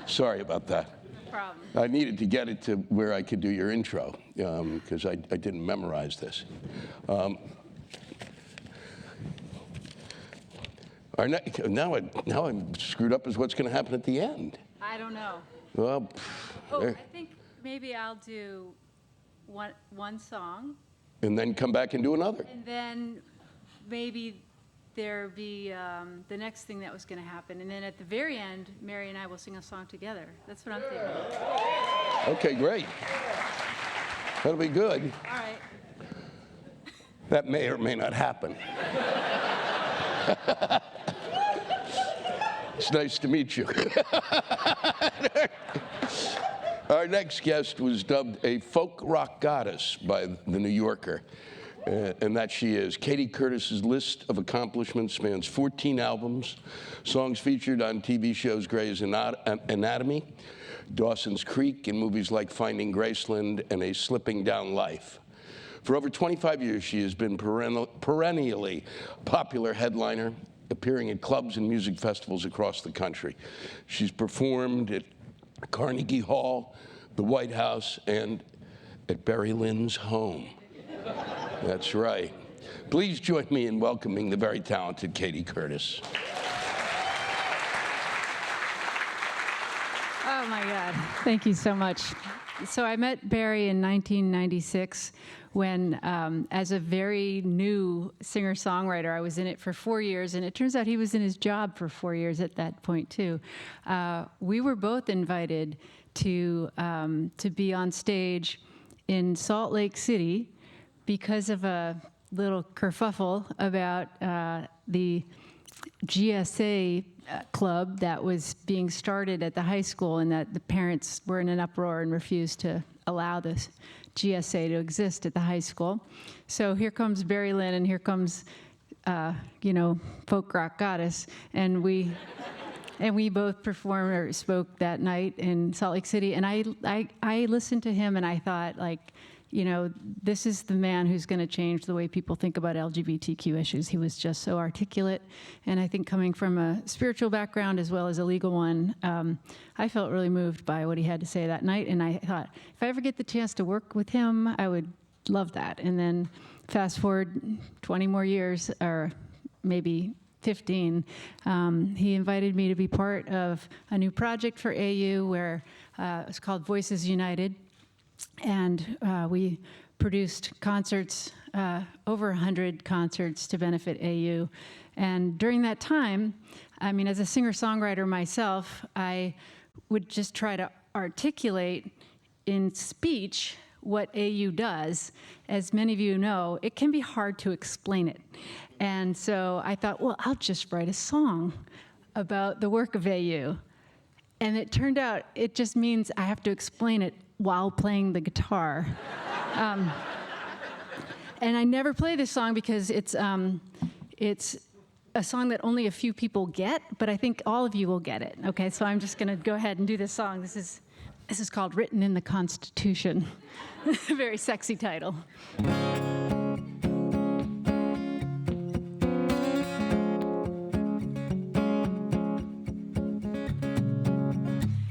Sorry about that. Problem. I needed to get it to where I could do your intro, because I didn't memorize this. Now I'm screwed up as what's going to happen at the end. I don't know. Well, I think maybe I'll do one song. And then come back and do another. And then maybe there'll be the next thing that was going to happen. And then at the very end, Mary and I will sing a song together. That's what I'm thinking. Okay, great. That'll be good. All right. That may or may not happen. It's nice to meet you. Our next guest was dubbed a folk rock goddess by The New Yorker. And that she is. Katie Curtis's list of accomplishments spans 14 albums, songs featured on TV shows Grey's Anatomy, Dawson's Creek, and movies like Finding Graceland and A Slipping Down Life. For over 25 years, she has been perennially popular headliner, appearing at clubs and music festivals across the country. She's performed at Carnegie Hall, the White House, and at Barry Lynn's home. That's right. Please join me in welcoming the very talented Katie Curtis. Oh my God, thank you so much. So I met Barry in 1996 when, as a very new singer-songwriter, I was in it for 4 years, and it turns out he was in his job for 4 years at that point too. We were both invited to be on stage in Salt Lake City because of a little kerfuffle about the GSA club that was being started at the high school, and that the parents were in an uproar and refused to allow this GSA to exist at the high school. So here comes Barry Lynn, and here comes, folk rock goddess, and we both performed or spoke that night in Salt Lake City. And I listened to him, and I thought, this is the man who's going to change the way people think about LGBTQ issues. He was just so articulate. And I think coming from a spiritual background as well as a legal one, I felt really moved by what he had to say that night. And I thought, if I ever get the chance to work with him, I would love that. And then fast forward 20 more years, or maybe 15, he invited me to be part of a new project for AU where it's called Voices United. And we produced concerts, over 100 concerts to benefit AU. And during that time, I mean, as a singer-songwriter myself, I would just try to articulate in speech what AU does. As many of you know, it can be hard to explain it. And so I thought, well, I'll just write a song about the work of AU. And it turned out it just means I have to explain it while playing the guitar. And I never play this song because it's a song that only a few people get, but I think all of you will get it. Okay, so I'm just gonna go ahead and do this song. This is called Written in the Constitution. A very sexy title.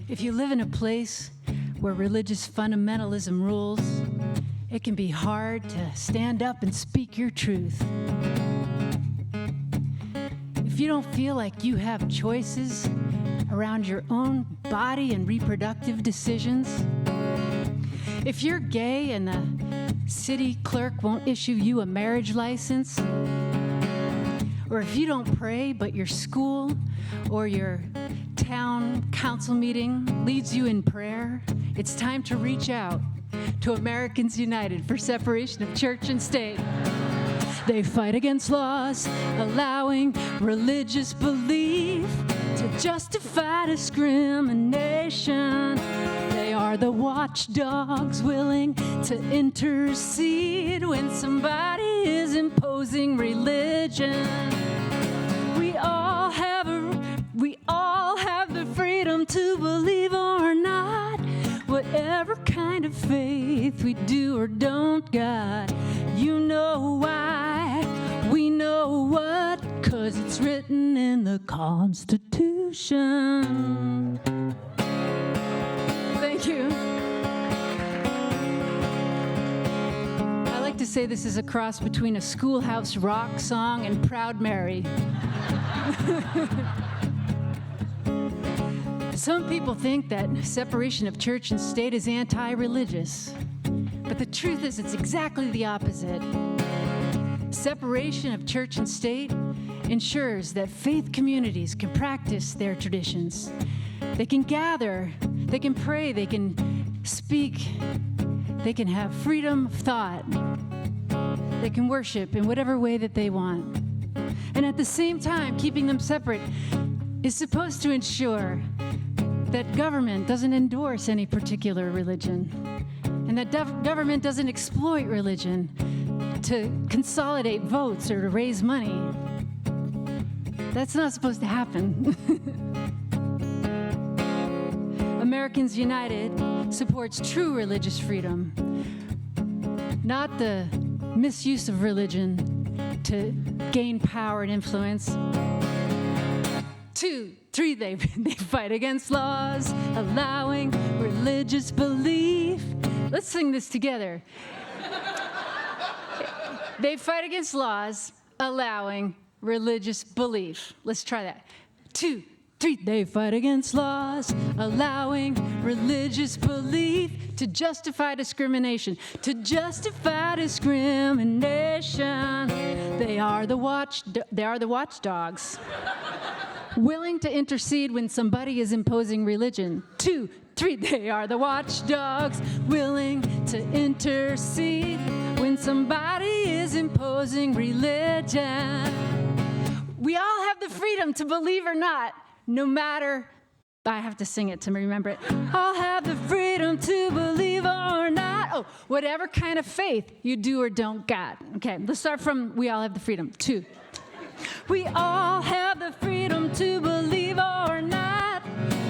If you live in a place where religious fundamentalism rules, it can be hard to stand up and speak your truth. If you don't feel like you have choices around your own body and reproductive decisions, if you're gay and the city clerk won't issue you a marriage license, or if you don't pray but your school or your town council meeting leads you in prayer, it's time to reach out to Americans United for separation of church and state. They fight against laws allowing religious belief to justify discrimination. They are the watchdogs willing to intercede when somebody is imposing religion. We all have the freedom to believe or not, whatever kind of faith we do or don't got. You know why, we know what, 'cause it's written in the Constitution. Thank you. I like to say this is a cross between a schoolhouse rock song and Proud Mary. Some people think that separation of church and state is anti-religious, but the truth is it's exactly the opposite. Separation of church and state ensures that faith communities can practice their traditions. They can gather, they can pray, they can speak, they can have freedom of thought, they can worship in whatever way that they want. And at the same time, keeping them separate is supposed to ensure that government doesn't endorse any particular religion, and that government doesn't exploit religion to consolidate votes or to raise money. That's not supposed to happen. Americans United supports true religious freedom, not the misuse of religion to gain power and influence. 2, 3, they fight against laws allowing religious belief. Let's sing this together. They fight against laws allowing religious belief. Let's try that. 2, 3, they fight against laws allowing religious belief to justify discrimination. To justify discrimination. They are the watchdogs. Willing to intercede when somebody is imposing religion. 2, 3, they are the watchdogs, willing to intercede when somebody is imposing religion. We all have the freedom to believe or not, no matter, I have to sing it to remember it. All have the freedom to believe or not, whatever kind of faith you do or don't got. Okay, let's start from we all have the freedom. 2. We all have the freedom to believe or not,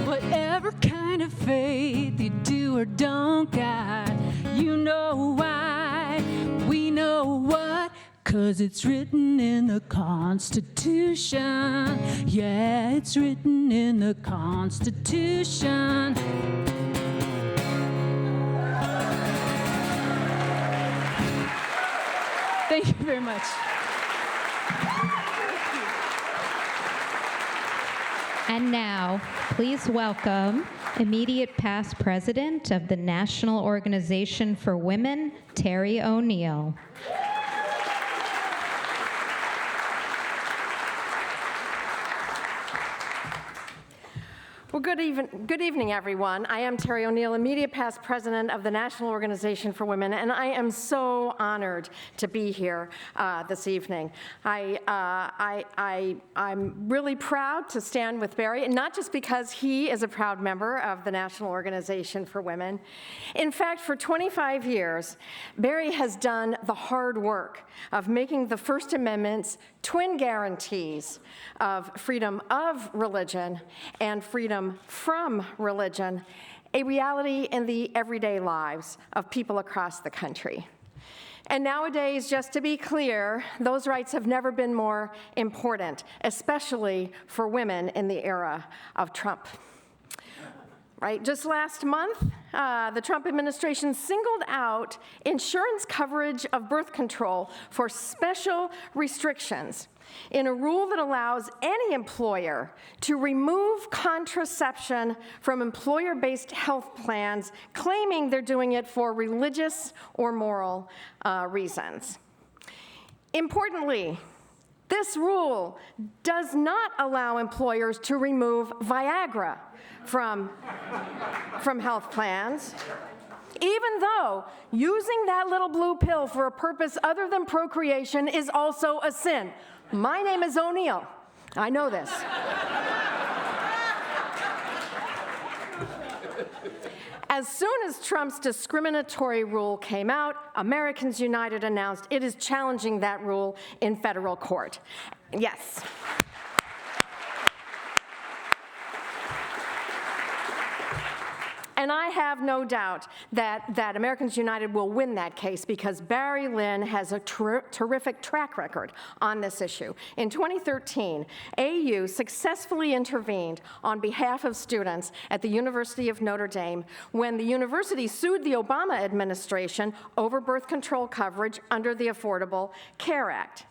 whatever kind of faith you do or don't got. You know why, we know what, 'cause it's written in the Constitution. Yeah, it's written in the Constitution. Thank you very much. And now, please welcome Immediate past president of the National Organization for Women, Terry O'Neill. Well, good evening, everyone. I am Terry O'Neill, immediate past president of the National Organization for Women, and I am so honored to be here this evening. I'm really proud to stand with Barry, and not just because he is a proud member of the National Organization for Women. In fact, for 25 years, Barry has done the hard work of making the First Amendment's twin guarantees of freedom of religion and freedom from religion a reality in the everyday lives of people across the country. And nowadays, just to be clear, those rights have never been more important, especially for women in the era of Trump. Right? Just last month, the Trump administration singled out insurance coverage of birth control for special restrictions in a rule that allows any employer to remove contraception from employer-based health plans, claiming they're doing it for religious or moral reasons. Importantly, this rule does not allow employers to remove Viagra from health plans, even though using that little blue pill for a purpose other than procreation is also a sin. My name is O'Neill. I know this. As soon as Trump's discriminatory rule came out, Americans United announced it is challenging that rule in federal court. Yes. And I have no doubt that Americans United will win that case because Barry Lynn has a terrific track record on this issue. In 2013, AU successfully intervened on behalf of students at the University of Notre Dame when the university sued the Obama administration over birth control coverage under the Affordable Care Act.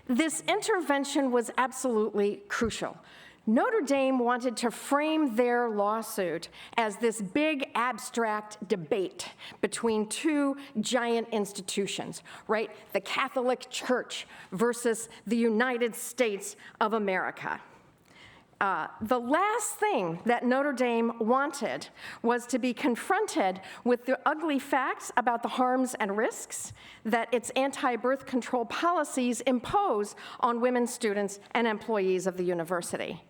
This intervention was absolutely crucial. Notre Dame wanted to frame their lawsuit as this big abstract debate between two giant institutions, right? The Catholic Church versus the United States of America. The last thing that Notre Dame wanted was to be confronted with the ugly facts about the harms and risks that its anti-birth control policies impose on women students and employees of the university.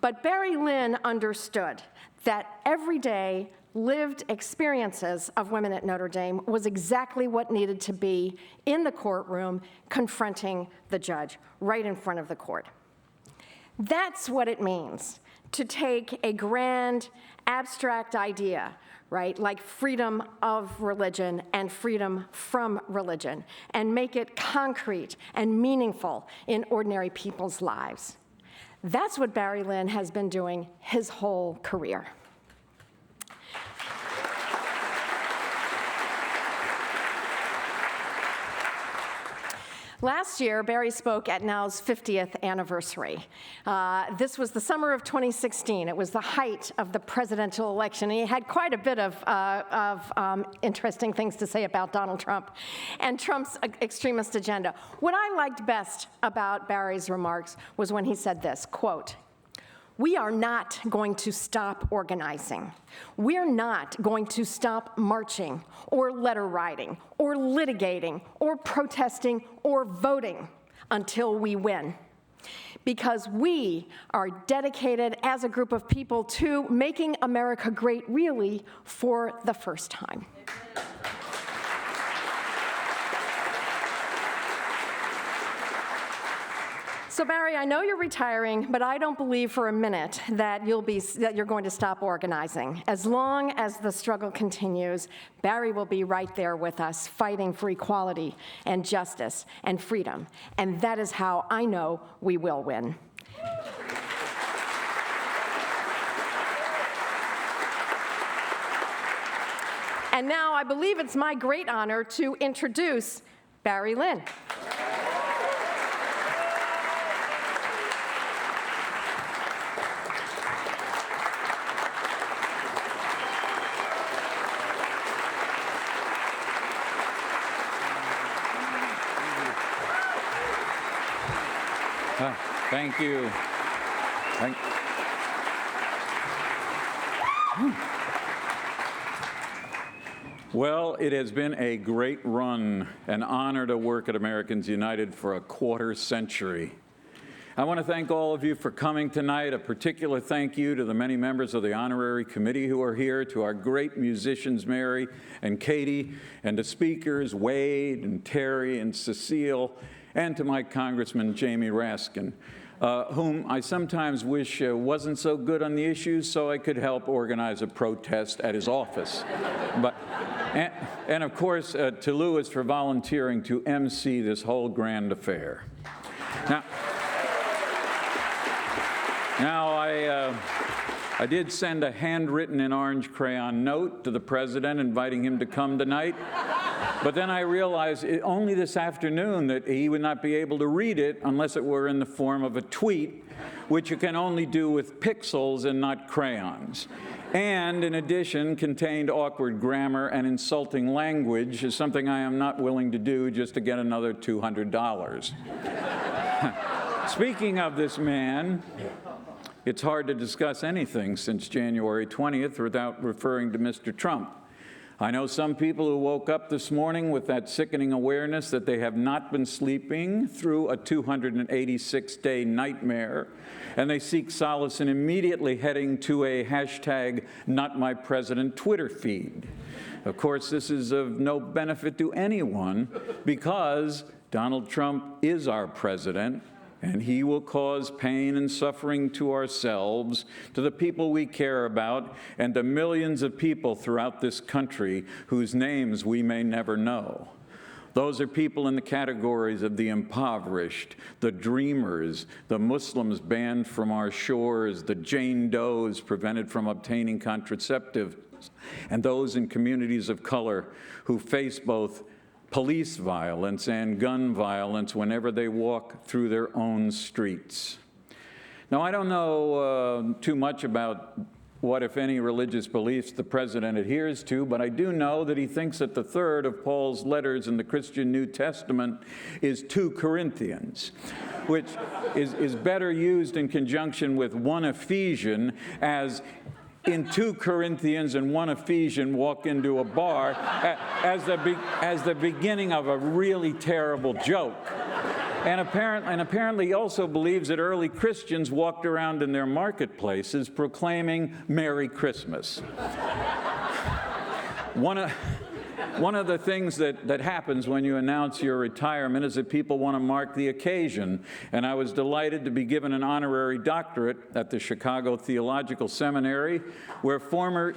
But Barry Lynn understood that everyday lived experiences of women at Notre Dame was exactly what needed to be in the courtroom confronting the judge right in front of the court. That's what it means to take a grand, abstract idea, right, like freedom of religion and freedom from religion, and make it concrete and meaningful in ordinary people's lives. That's what Barry Lynn has been doing his whole career. Last year, Barry spoke at NOW's 50th anniversary. This was the summer of 2016. It was the height of the presidential election, and he had quite a bit of interesting things to say about Donald Trump and Trump's extremist agenda. What I liked best about Barry's remarks was when he said this, quote, "We are not going to stop organizing. We're not going to stop marching or letter writing or litigating or protesting or voting until we win. Because we are dedicated as a group of people to making America great really for the first time." So Barry, I know you're retiring, but I don't believe for a minute that you're going to stop organizing. As long as the struggle continues, Barry will be right there with us, fighting for equality and justice and freedom. And that is how I know we will win. And now I believe it's my great honor to introduce Barry Lynn. Thank you. Well, it has been a great run, an honor to work at Americans United for a quarter century. I want to thank all of you for coming tonight. A particular thank you to the many members of the honorary committee who are here, to our great musicians, Mary and Katie, and to speakers, Wade and Terry and Cecile, and to my Congressman, Jamie Raskin, whom I sometimes wish wasn't so good on the issues so I could help organize a protest at his office. And of course, to Louis for volunteering to MC this whole grand affair. Now, I did send a handwritten in orange crayon note to the president inviting him to come tonight, but then I realized only this afternoon that he would not be able to read it unless it were in the form of a tweet, which you can only do with pixels and not crayons. And in addition, contained awkward grammar and insulting language, is something I am not willing to do just to get another $200. Speaking of this man, it's hard to discuss anything since January 20th without referring to Mr. Trump. I know some people who woke up this morning with that sickening awareness that they have not been sleeping through a 286-day nightmare, and they seek solace in immediately heading to a #NotMyPresident Twitter feed. Of course, this is of no benefit to anyone because Donald Trump is our president, and he will cause pain and suffering to ourselves, to the people we care about, and to millions of people throughout this country whose names we may never know. Those are people in the categories of the impoverished, the dreamers, the Muslims banned from our shores, the Jane Does prevented from obtaining contraceptives, and those in communities of color who face both police violence and gun violence whenever they walk through their own streets. Now, I don't know too much about what, if any, religious beliefs the president adheres to, but I do know that he thinks that the third of Paul's letters in the Christian New Testament is 2 Corinthians, which is better used in conjunction with 1 Ephesian, as in 2 Corinthians and 1 Ephesian walk into a bar as the beginning of a really terrible joke. And apparently he also believes that early Christians walked around in their marketplaces proclaiming Merry Christmas. One of the things that happens when you announce your retirement is that people want to mark the occasion. And I was delighted to be given an honorary doctorate at the Chicago Theological Seminary, where former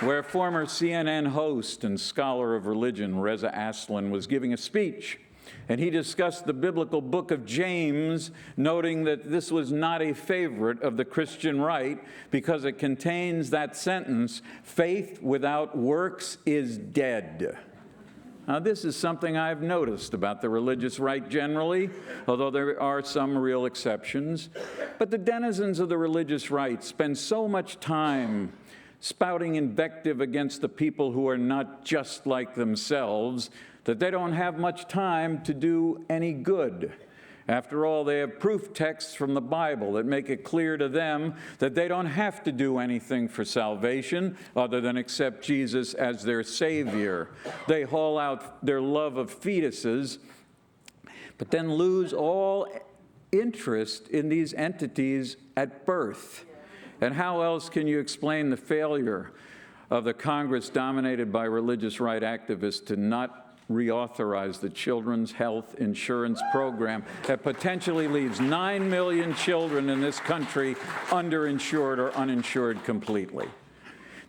CNN host and scholar of religion, Reza Aslan, was giving a speech. And he discussed the biblical book of James, noting that this was not a favorite of the Christian right because it contains that sentence, "Faith without works is dead." Now, this is something I've noticed about the religious right generally, although there are some real exceptions. But the denizens of the religious right spend so much time spouting invective against the people who are not just like themselves that they don't have much time to do any good. After all, they have proof texts from the Bible that make it clear to them that they don't have to do anything for salvation other than accept Jesus as their Savior. They haul out their love of fetuses, but then lose all interest in these entities at birth. And how else can you explain the failure of the Congress dominated by religious right activists to not reauthorize the Children's Health Insurance Program that potentially leaves 9 million children in this country underinsured or uninsured completely?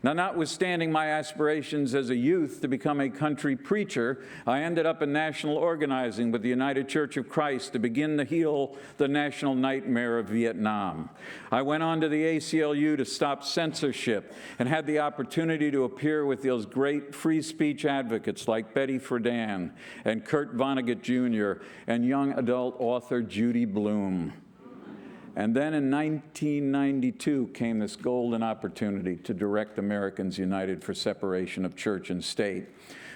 Now, notwithstanding my aspirations as a youth to become a country preacher, I ended up in national organizing with the United Church of Christ to begin to heal the national nightmare of Vietnam. I went on to the ACLU to stop censorship and had the opportunity to appear with those great free speech advocates like Betty Friedan and Kurt Vonnegut Jr. and young adult author Judy Blume. And then in 1992 came this golden opportunity to direct Americans United for separation of church and state,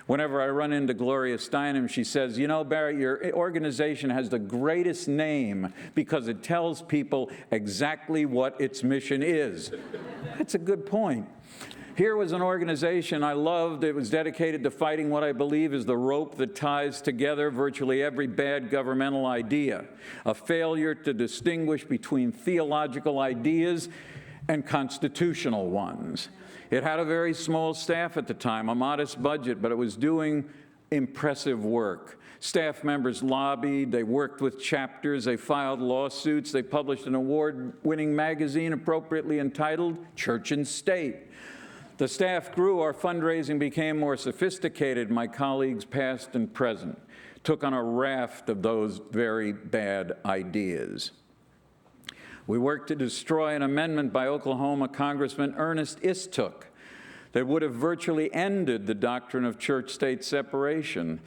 Whenever I run into Gloria Steinem, she says, you know, Barry, your organization has the greatest name because it tells people exactly what its mission is. That's a good point. Here was an organization I loved. It was dedicated to fighting what I believe is the rope that ties together virtually every bad governmental idea, a failure to distinguish between theological ideas and constitutional ones. It had a very small staff at the time, a modest budget, but it was doing impressive work. Staff members lobbied, they worked with chapters, they filed lawsuits, they published an award-winning magazine appropriately entitled Church and State. The staff grew, our fundraising became more sophisticated. My colleagues, past and present, took on a raft of those very bad ideas. We worked to destroy an amendment by Oklahoma Congressman Ernest Istook that would have virtually ended the doctrine of church-state separation.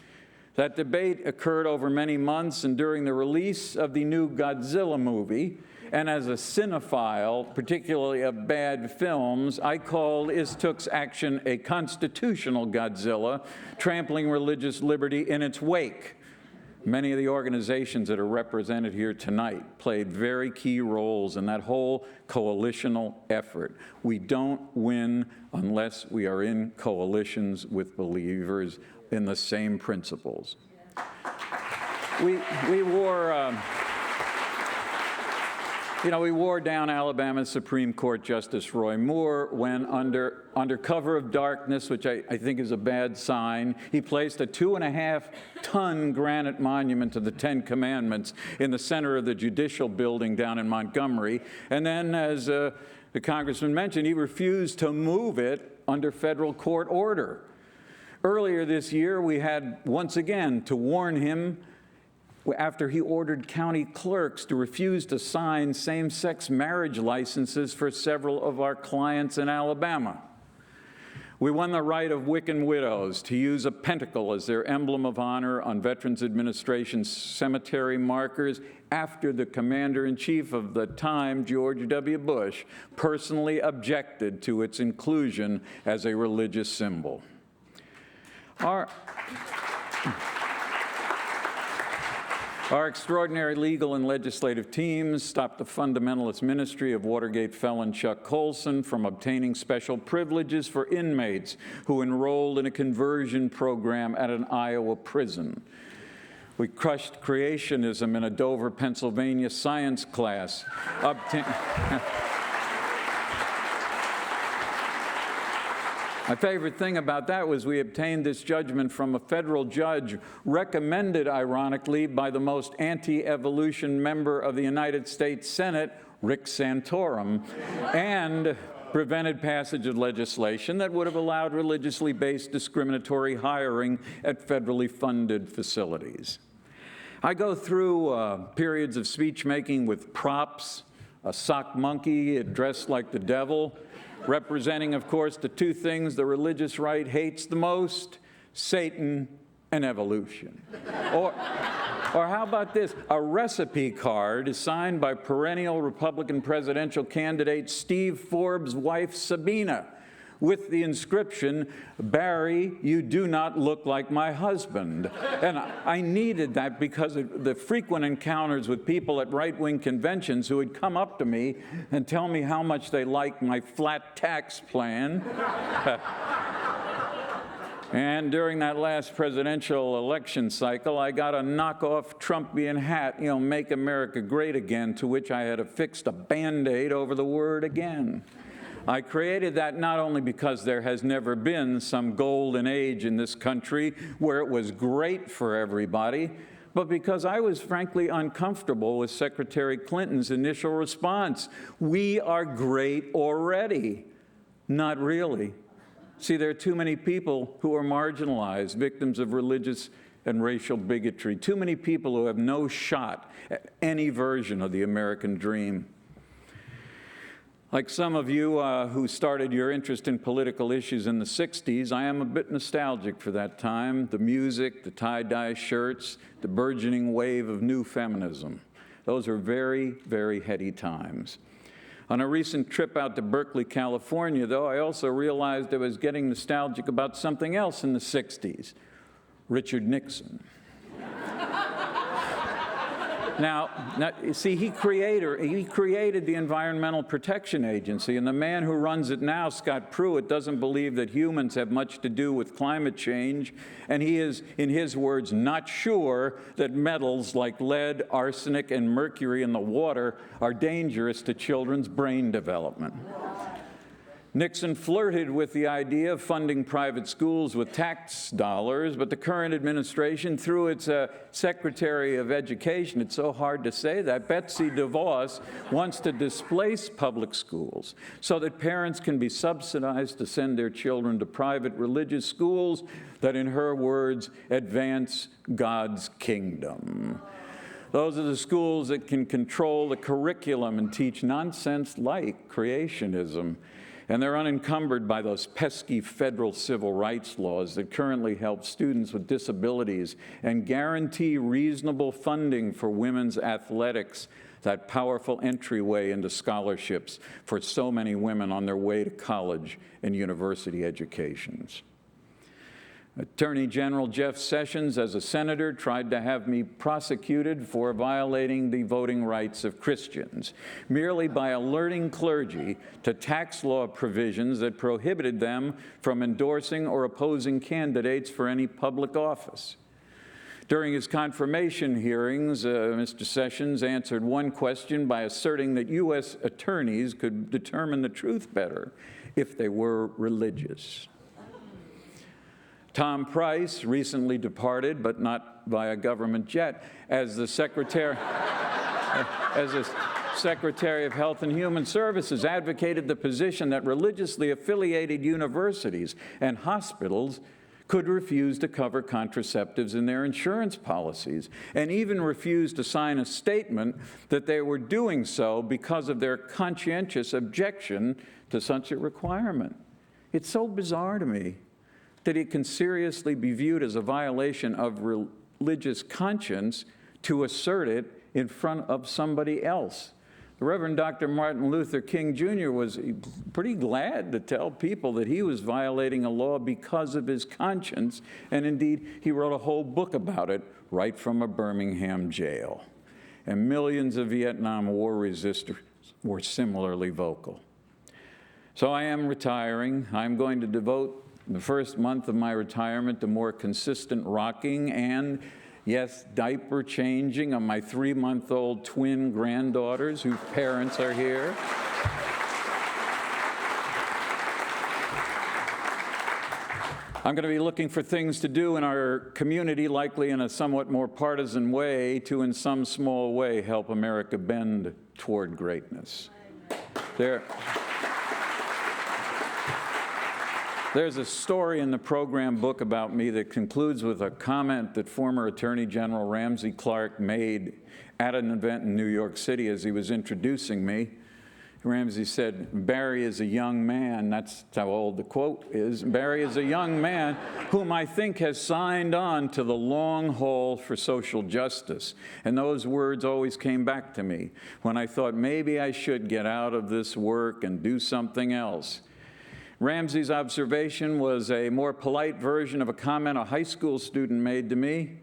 That debate occurred over many months, and during the release of the new Godzilla movie, and as a cinephile, particularly of bad films, I called Istook's action a constitutional Godzilla, trampling religious liberty in its wake. Many of the organizations that are represented here tonight played very key roles in that whole coalitional effort. We don't win unless we are in coalitions with believers in the same principles. We wore down Alabama's Supreme Court Justice Roy Moore when, under cover of darkness, which I think is a bad sign, he placed a 2.5-ton granite monument to the Ten Commandments in the center of the Judicial Building down in Montgomery. And then, as the congressman mentioned, he refused to move it under federal court order. Earlier this year, we had once again to warn him after he ordered county clerks to refuse to sign same-sex marriage licenses for several of our clients in Alabama. We won the right of Wiccan widows to use a pentacle as their emblem of honor on Veterans Administration cemetery markers after the commander-in-chief of the time, George W. Bush, personally objected to its inclusion as a religious symbol. Our extraordinary legal and legislative teams stopped the fundamentalist ministry of Watergate felon Chuck Colson from obtaining special privileges for inmates who enrolled in a conversion program at an Iowa prison. We crushed creationism in a Dover, Pennsylvania science class. My favorite thing about that was we obtained this judgment from a federal judge recommended, ironically, by the most anti-evolution member of the United States Senate, Rick Santorum, and prevented passage of legislation that would have allowed religiously based discriminatory hiring at federally funded facilities. I go through periods of speech making with props, a sock monkey dressed like the devil, representing, of course, the two things the religious right hates the most, Satan and evolution. Or how about this? A recipe card is signed by perennial Republican presidential candidate Steve Forbes' wife, Sabina, with the inscription, "Barry, you do not look like my husband." And I needed that because of the frequent encounters with people at right-wing conventions who would come up to me and tell me how much they liked my flat tax plan. And during that last presidential election cycle, I got a knockoff Trumpian hat, "Make America Great Again," to which I had affixed a Band-Aid over the word again. I created that not only because there has never been some golden age in this country where it was great for everybody, but because I was frankly uncomfortable with Secretary Clinton's initial response. We are great already. Not really. See, there are too many people who are marginalized, victims of religious and racial bigotry, too many people who have no shot at any version of the American dream. Like some of you who started your interest in political issues in the 60s, I am a bit nostalgic for that time, the music, the tie-dye shirts, the burgeoning wave of new feminism. Those are very, very heady times. On a recent trip out to Berkeley, California, though, I also realized I was getting nostalgic about something else in the 60s, Richard Nixon. Now, you see, he created the Environmental Protection Agency, and the man who runs it now, Scott Pruitt, doesn't believe that humans have much to do with climate change, and he is, in his words, not sure that metals like lead, arsenic, and mercury in the water are dangerous to children's brain development. Nixon flirted with the idea of funding private schools with tax dollars, but the current administration, through its Secretary of Education, it's so hard to say that, Betsy DeVos, wants to displace public schools so that parents can be subsidized to send their children to private religious schools that, in her words, advance God's kingdom. Those are the schools that can control the curriculum and teach nonsense like creationism. And they're unencumbered by those pesky federal civil rights laws that currently help students with disabilities and guarantee reasonable funding for women's athletics, that powerful entryway into scholarships for so many women on their way to college and university educations. Attorney General Jeff Sessions, as a senator, tried to have me prosecuted for violating the voting rights of Christians, merely by alerting clergy to tax law provisions that prohibited them from endorsing or opposing candidates for any public office. During his confirmation hearings, Mr. Sessions answered one question by asserting that U.S. attorneys could determine the truth better if they were religious. Tom Price recently departed, but not via government jet, as the Secretary of Health and Human Services, advocated the position that religiously affiliated universities and hospitals could refuse to cover contraceptives in their insurance policies, and even refused to sign a statement that they were doing so because of their conscientious objection to such a requirement. It's so bizarre to me that it can seriously be viewed as a violation of religious conscience to assert it in front of somebody else. The Reverend Dr. Martin Luther King Jr. was pretty glad to tell people that he was violating a law because of his conscience, and indeed, he wrote a whole book about it right from a Birmingham jail. And millions of Vietnam War resistors were similarly vocal. So I am retiring. I'm going to devote the first month of my retirement to more consistent rocking and, yes, diaper changing of my 3-month-old twin granddaughters whose parents are here. I'm going to be looking for things to do in our community, likely in a somewhat more partisan way, to in some small way help America bend toward greatness. There's a story in the program book about me that concludes with a comment that former Attorney General Ramsey Clark made at an event in New York City as he was introducing me. Ramsey said, "Barry is a young man," that's how old the quote is, "Barry is a young man whom I think has signed on to the long haul for social justice." And those words always came back to me when I thought maybe I should get out of this work and do something else. Ramsey's observation was a more polite version of a comment a high school student made to me.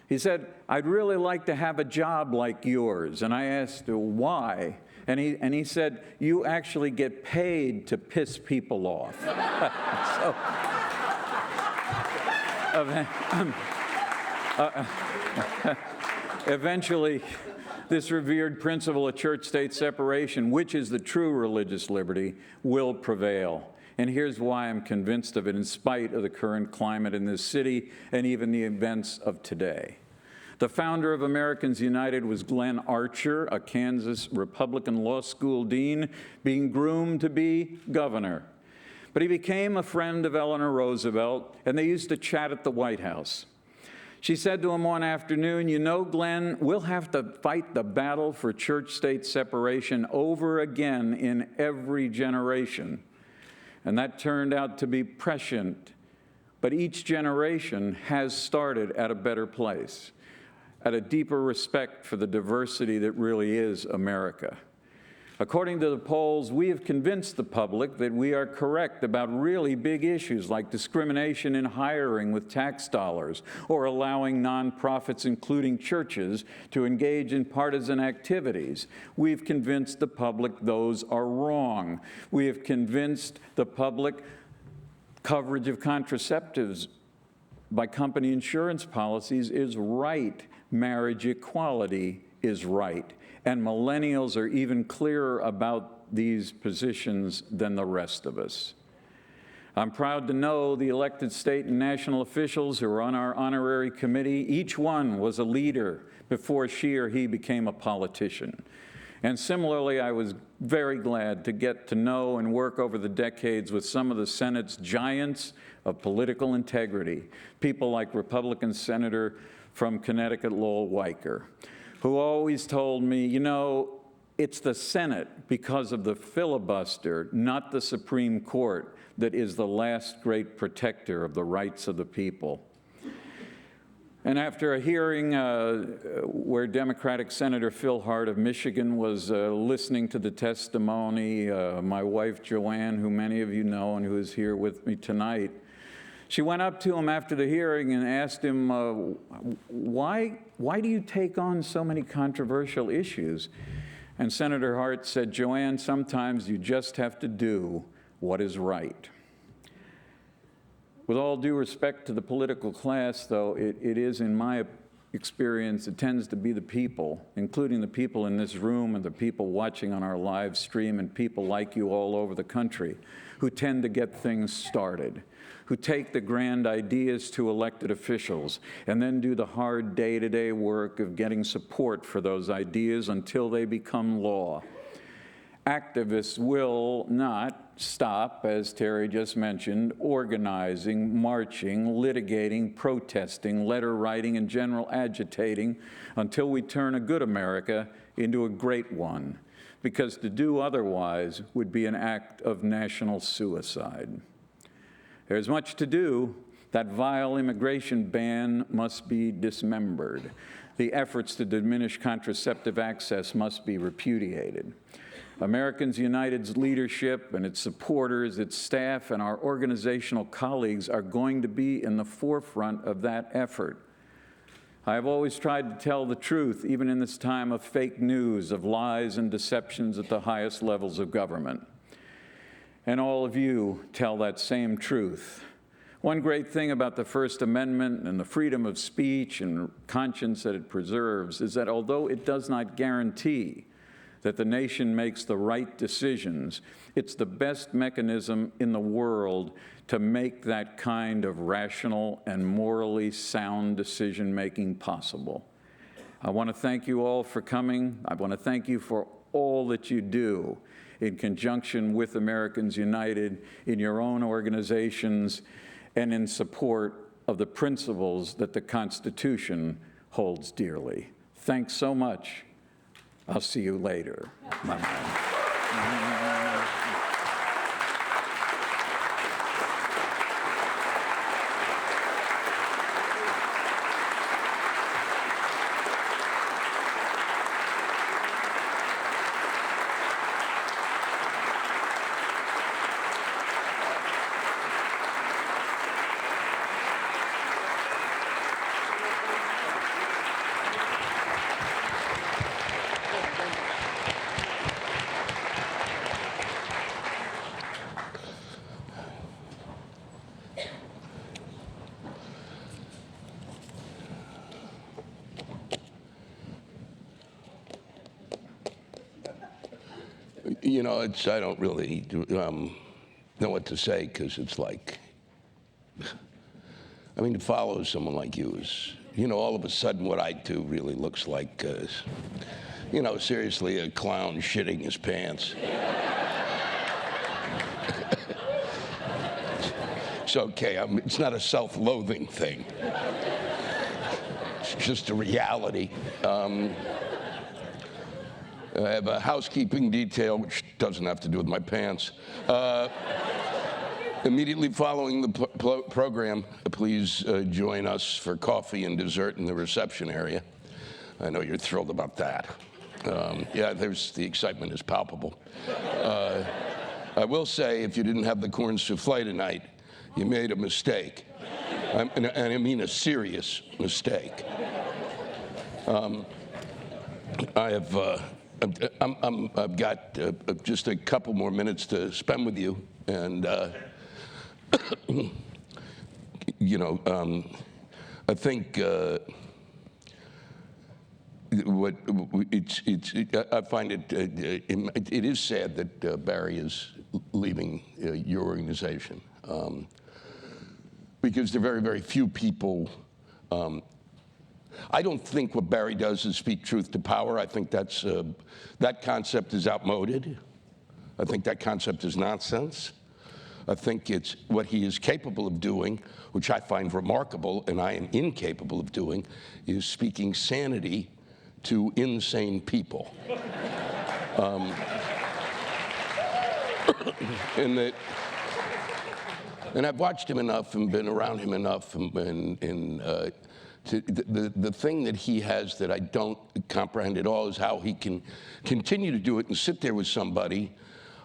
He said, "I'd really like to have a job like yours." And I asked, "Why?" And he said, "You actually get paid to piss people off." Eventually, this revered principle of church-state separation, which is the true religious liberty, will prevail. And here's why I'm convinced of it, in spite of the current climate in this city and even the events of today. The founder of Americans United was Glenn Archer, a Kansas Republican law school dean, being groomed to be governor. But he became a friend of Eleanor Roosevelt, and they used to chat at the White House. She said to him one afternoon, "You know, Glenn, we'll have to fight the battle for church-state separation over again in every generation." And that turned out to be prescient. But each generation has started at a better place, at a deeper respect for the diversity that really is America. According to the polls, we have convinced the public that we are correct about really big issues like discrimination in hiring with tax dollars, or allowing nonprofits, including churches, to engage in partisan activities. We've convinced the public those are wrong. We have convinced the public coverage of contraceptives by company insurance policies is right. Marriage equality is right. And millennials are even clearer about these positions than the rest of us. I'm proud to know the elected state and national officials who are on our honorary committee, each one was a leader before she or he became a politician. And similarly, I was very glad to get to know and work over the decades with some of the Senate's giants of political integrity, people like Republican Senator from Connecticut Lowell Weicker, who always told me, you know, it's the Senate, because of the filibuster, not the Supreme Court, that is the last great protector of the rights of the people. And after a hearing where Democratic Senator Phil Hart of Michigan was listening to the testimony, my wife Joanne, who many of you know and who is here with me tonight, she went up to him after the hearing and asked him, why do you take on so many controversial issues? And Senator Hart said, Joanne, sometimes you just have to do what is right. With all due respect to the political class, though, it is, in my experience, it tends to be the people, including the people in this room and the people watching on our live stream and people like you all over the country, who tend to get things started, who take the grand ideas to elected officials and then do the hard day-to-day work of getting support for those ideas until they become law. Activists will not stop, as Terry just mentioned, organizing, marching, litigating, protesting, letter writing, and general agitating until we turn a good America into a great one, because to do otherwise would be an act of national suicide. There's much to do. That vile immigration ban must be dismembered. The efforts to diminish contraceptive access must be repudiated. Americans United's leadership and its supporters, its staff, and our organizational colleagues are going to be in the forefront of that effort. I have always tried to tell the truth, even in this time of fake news, of lies and deceptions at the highest levels of government. And all of you tell that same truth. One great thing about the First Amendment and the freedom of speech and conscience that it preserves is that although it does not guarantee that the nation makes the right decisions, it's the best mechanism in the world to make that kind of rational and morally sound decision-making possible. I want to thank you all for coming. I want to thank you for all that you do in conjunction with Americans United, in your own organizations, and in support of the principles that the Constitution holds dearly. Thanks so much. I'll see you later. Bye-bye. You know, I don't really know what to say, because it's like, I mean, to follow someone like you is, you know, all of a sudden what I do really looks like, you know, seriously, a clown shitting his pants. It's okay. It's not a self-loathing thing. It's just a reality. I have a housekeeping detail, which doesn't have to do with my pants. Immediately following the program, please join us for coffee and dessert in the reception area. I know you're thrilled about that. Yeah, the excitement is palpable. I will say, if you didn't have the corn souffle tonight, you made a mistake. And I mean a serious mistake. I've got just a couple more minutes to spend with you, and I think I find it is sad that Barry is leaving your organization, because there are very, very few people. I don't think what Barry does is speak truth to power. I think that concept is outmoded. I think that concept is nonsense. I think it's what he is capable of doing, which I find remarkable and I am incapable of doing, is speaking sanity to insane people. And I've watched him enough and been around him enough, the thing that he has that I don't comprehend at all is how he can continue to do it and sit there with somebody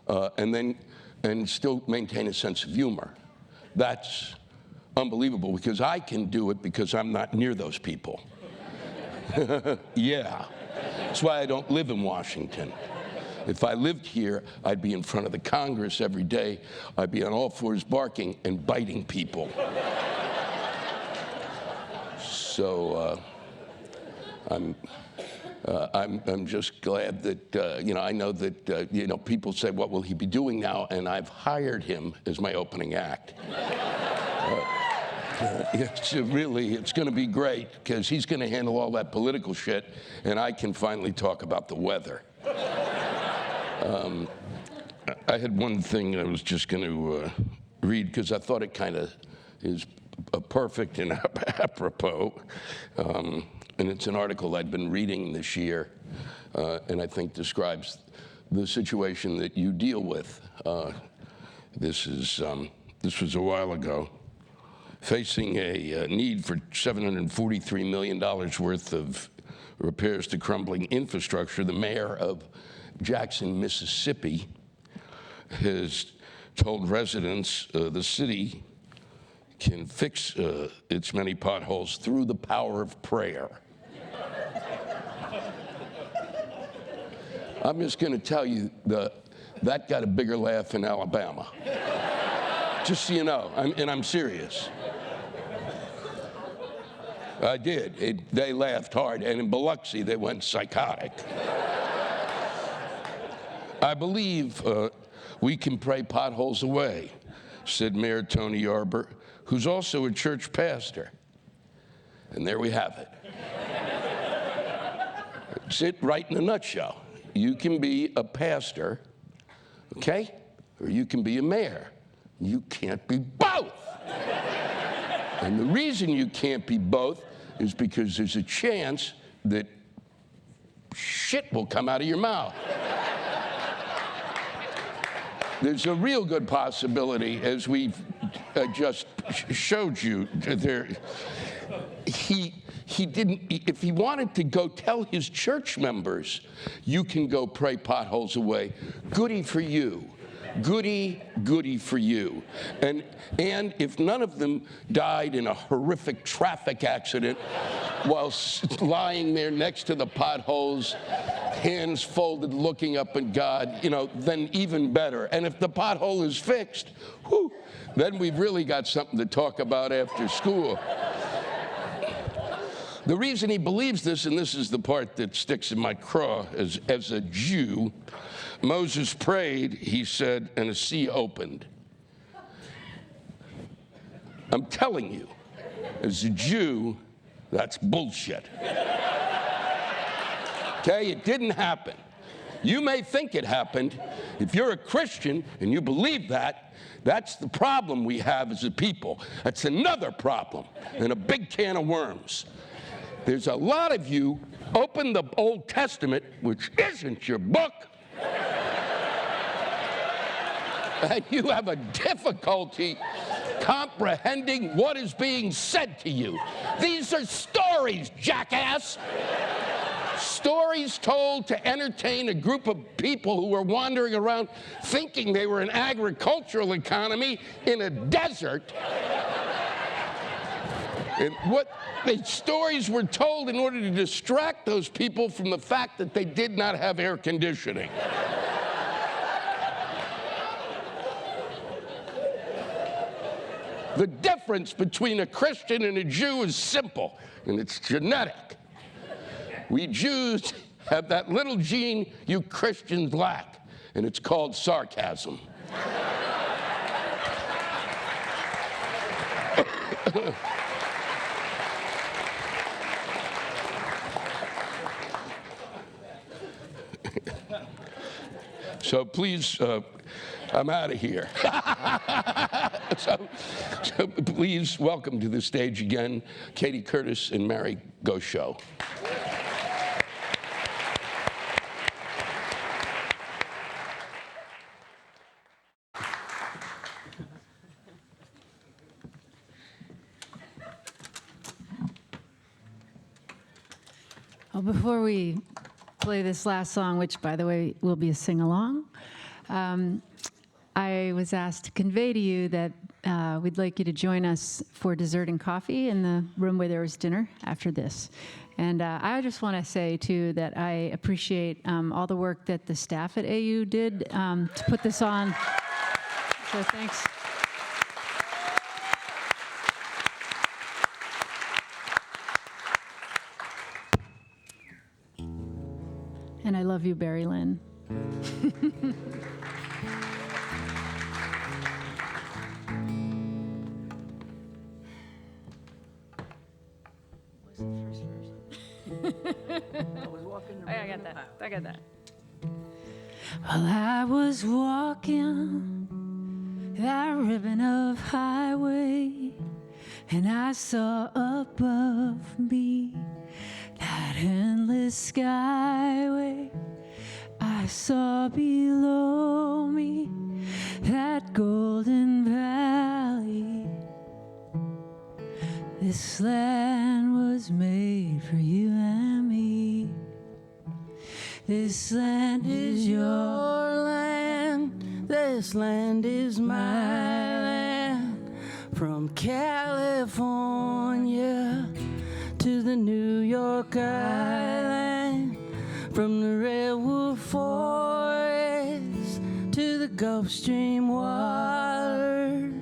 and still maintain a sense of humor. That's unbelievable, because I can do it because I'm not near those people. Yeah, that's why I don't live in Washington. If I lived here, I'd be in front of the Congress every day. I'd be on all fours barking and biting people. So I'm just glad that, I know that, people say, what will he be doing now? And I've hired him as my opening act. It's going to be great, because he's going to handle all that political shit, and I can finally talk about the weather. I had one thing I was just going to read, because I thought it kind of is perfect and apropos, and it's an article I'd been reading this year, and I think describes the situation that you deal with. This was a while ago. Facing a need for $743 million worth of repairs to crumbling infrastructure, the mayor of Jackson, Mississippi, has told residents the city can fix its many potholes through the power of prayer. I'm just going to tell you that got a bigger laugh in Alabama. Just so you know, and I'm serious. I did. They laughed hard, and in Biloxi, they went psychotic. I believe we can pray potholes away, said Mayor Tony Arbor, who's also a church pastor. And there we have it. It's it right in a nutshell. You can be a pastor, okay? Or you can be a mayor. You can't be both. And the reason you can't be both is because there's a chance that shit will come out of your mouth. There's a real good possibility, as we've just showed you, he didn't, if he wanted to go tell his church members, you can go pray potholes away, goody for you. Goody, goody for you. And if none of them died in a horrific traffic accident while lying there next to the potholes, hands folded, looking up at God, then even better. And if the pothole is fixed, whew, then we've really got something to talk about after school. The reason he believes this, and this is the part that sticks in my craw as a Jew, Moses prayed, he said, and a sea opened. I'm telling you, as a Jew, that's bullshit. Okay, it didn't happen. You may think it happened. If you're a Christian and you believe that, that's the problem we have as a people. That's another problem and a big can of worms. There's a lot of you, open the Old Testament, which isn't your book, and you have a difficulty comprehending what is being said to you. These are stories, jackass. stories told to entertain a group of people who were wandering around thinking they were an agricultural economy in a desert. And what the stories were told in order to distract those people from the fact that they did not have air conditioning. The difference between a Christian and a Jew is simple, and it's genetic. We Jews have that little gene you Christians lack, and it's called sarcasm. So please, I'm out of here. so please welcome to the stage again, Katie Curtis and Mary Gauchot. Well, before we play this last song, which, by the way, will be a sing-along, I was asked to convey to you that we'd like you to join us for dessert and coffee in the room where there was dinner after this. And I just want to say, too, that I appreciate all the work that the staff at AU did to put this on. So thanks. And I love you, Barry Lynn. I got that. Well, I was walking that ribbon of highway, and I saw above me that endless skyway. I saw below me that golden valley. This land was made for you and me. This land is your land. This land is my land. From California to the New York Island, from the redwood forest to the Gulf Stream waters.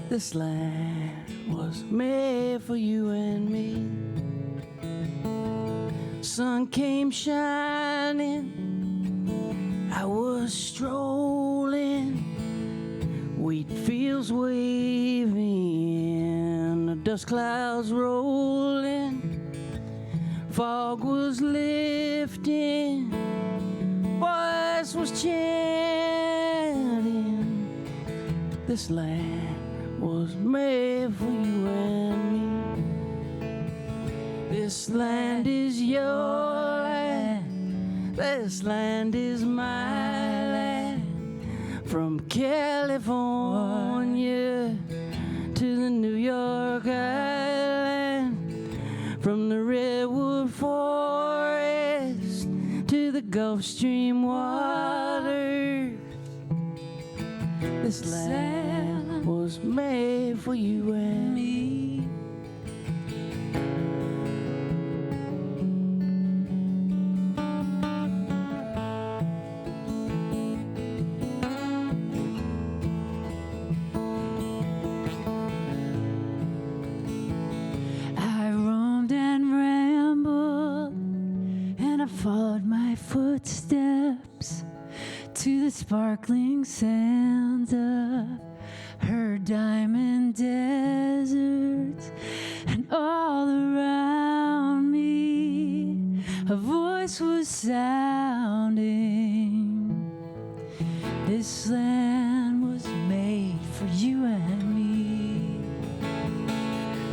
This land was made for you and me. Sun came shining, I was strolling, wheat fields waving, the dust clouds rolling, fog was lifting, voice was chanting. This land was made for you and me. This land is your land. This land is my land. From California to the New York Island, from the redwood forest to the Gulf Stream waters. This land was made for you and me. Followed my footsteps to the sparkling sands of her diamond deserts, and all around me a voice was sounding. This land was made for you and me.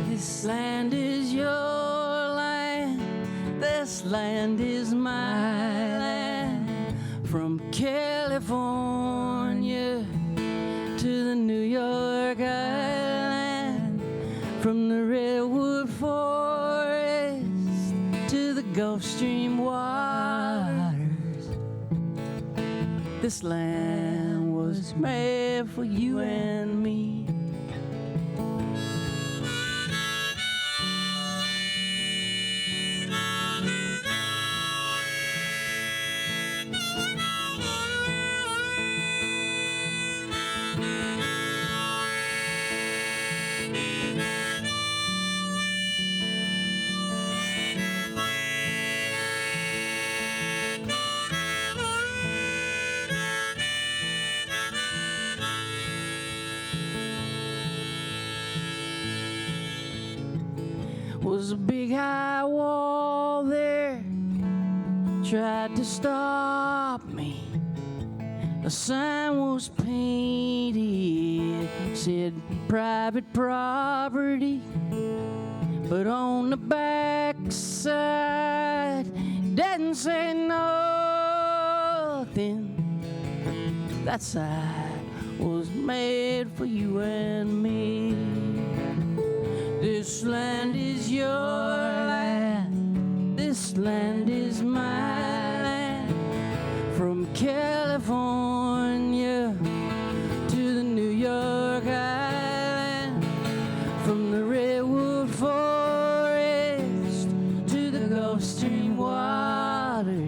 This land is your land. This land is my land. From California to the New York Island, from the redwood forest to the Gulf This land was made for you and me. Was a big high wall there, tried to stop me. A sign was painted, said private property, but on the back side didn't say nothing. That side was made for you and me. This land is your land, this land is my land. From California to the New York Island, from the redwood forest to the Gulf Stream water.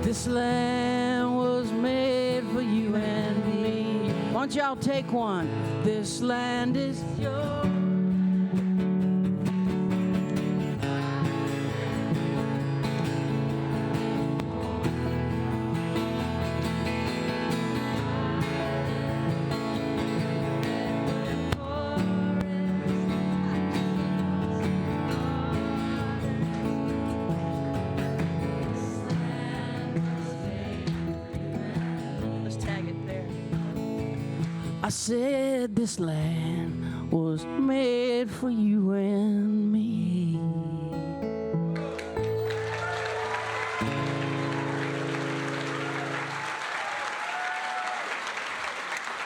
This land was made for you and me. Why don't y'all take one? This land is yours. Let's tag it there. I said this land was made for you and me.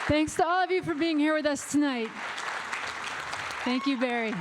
Thanks to all of you for being here with us tonight. Thank you, Barry.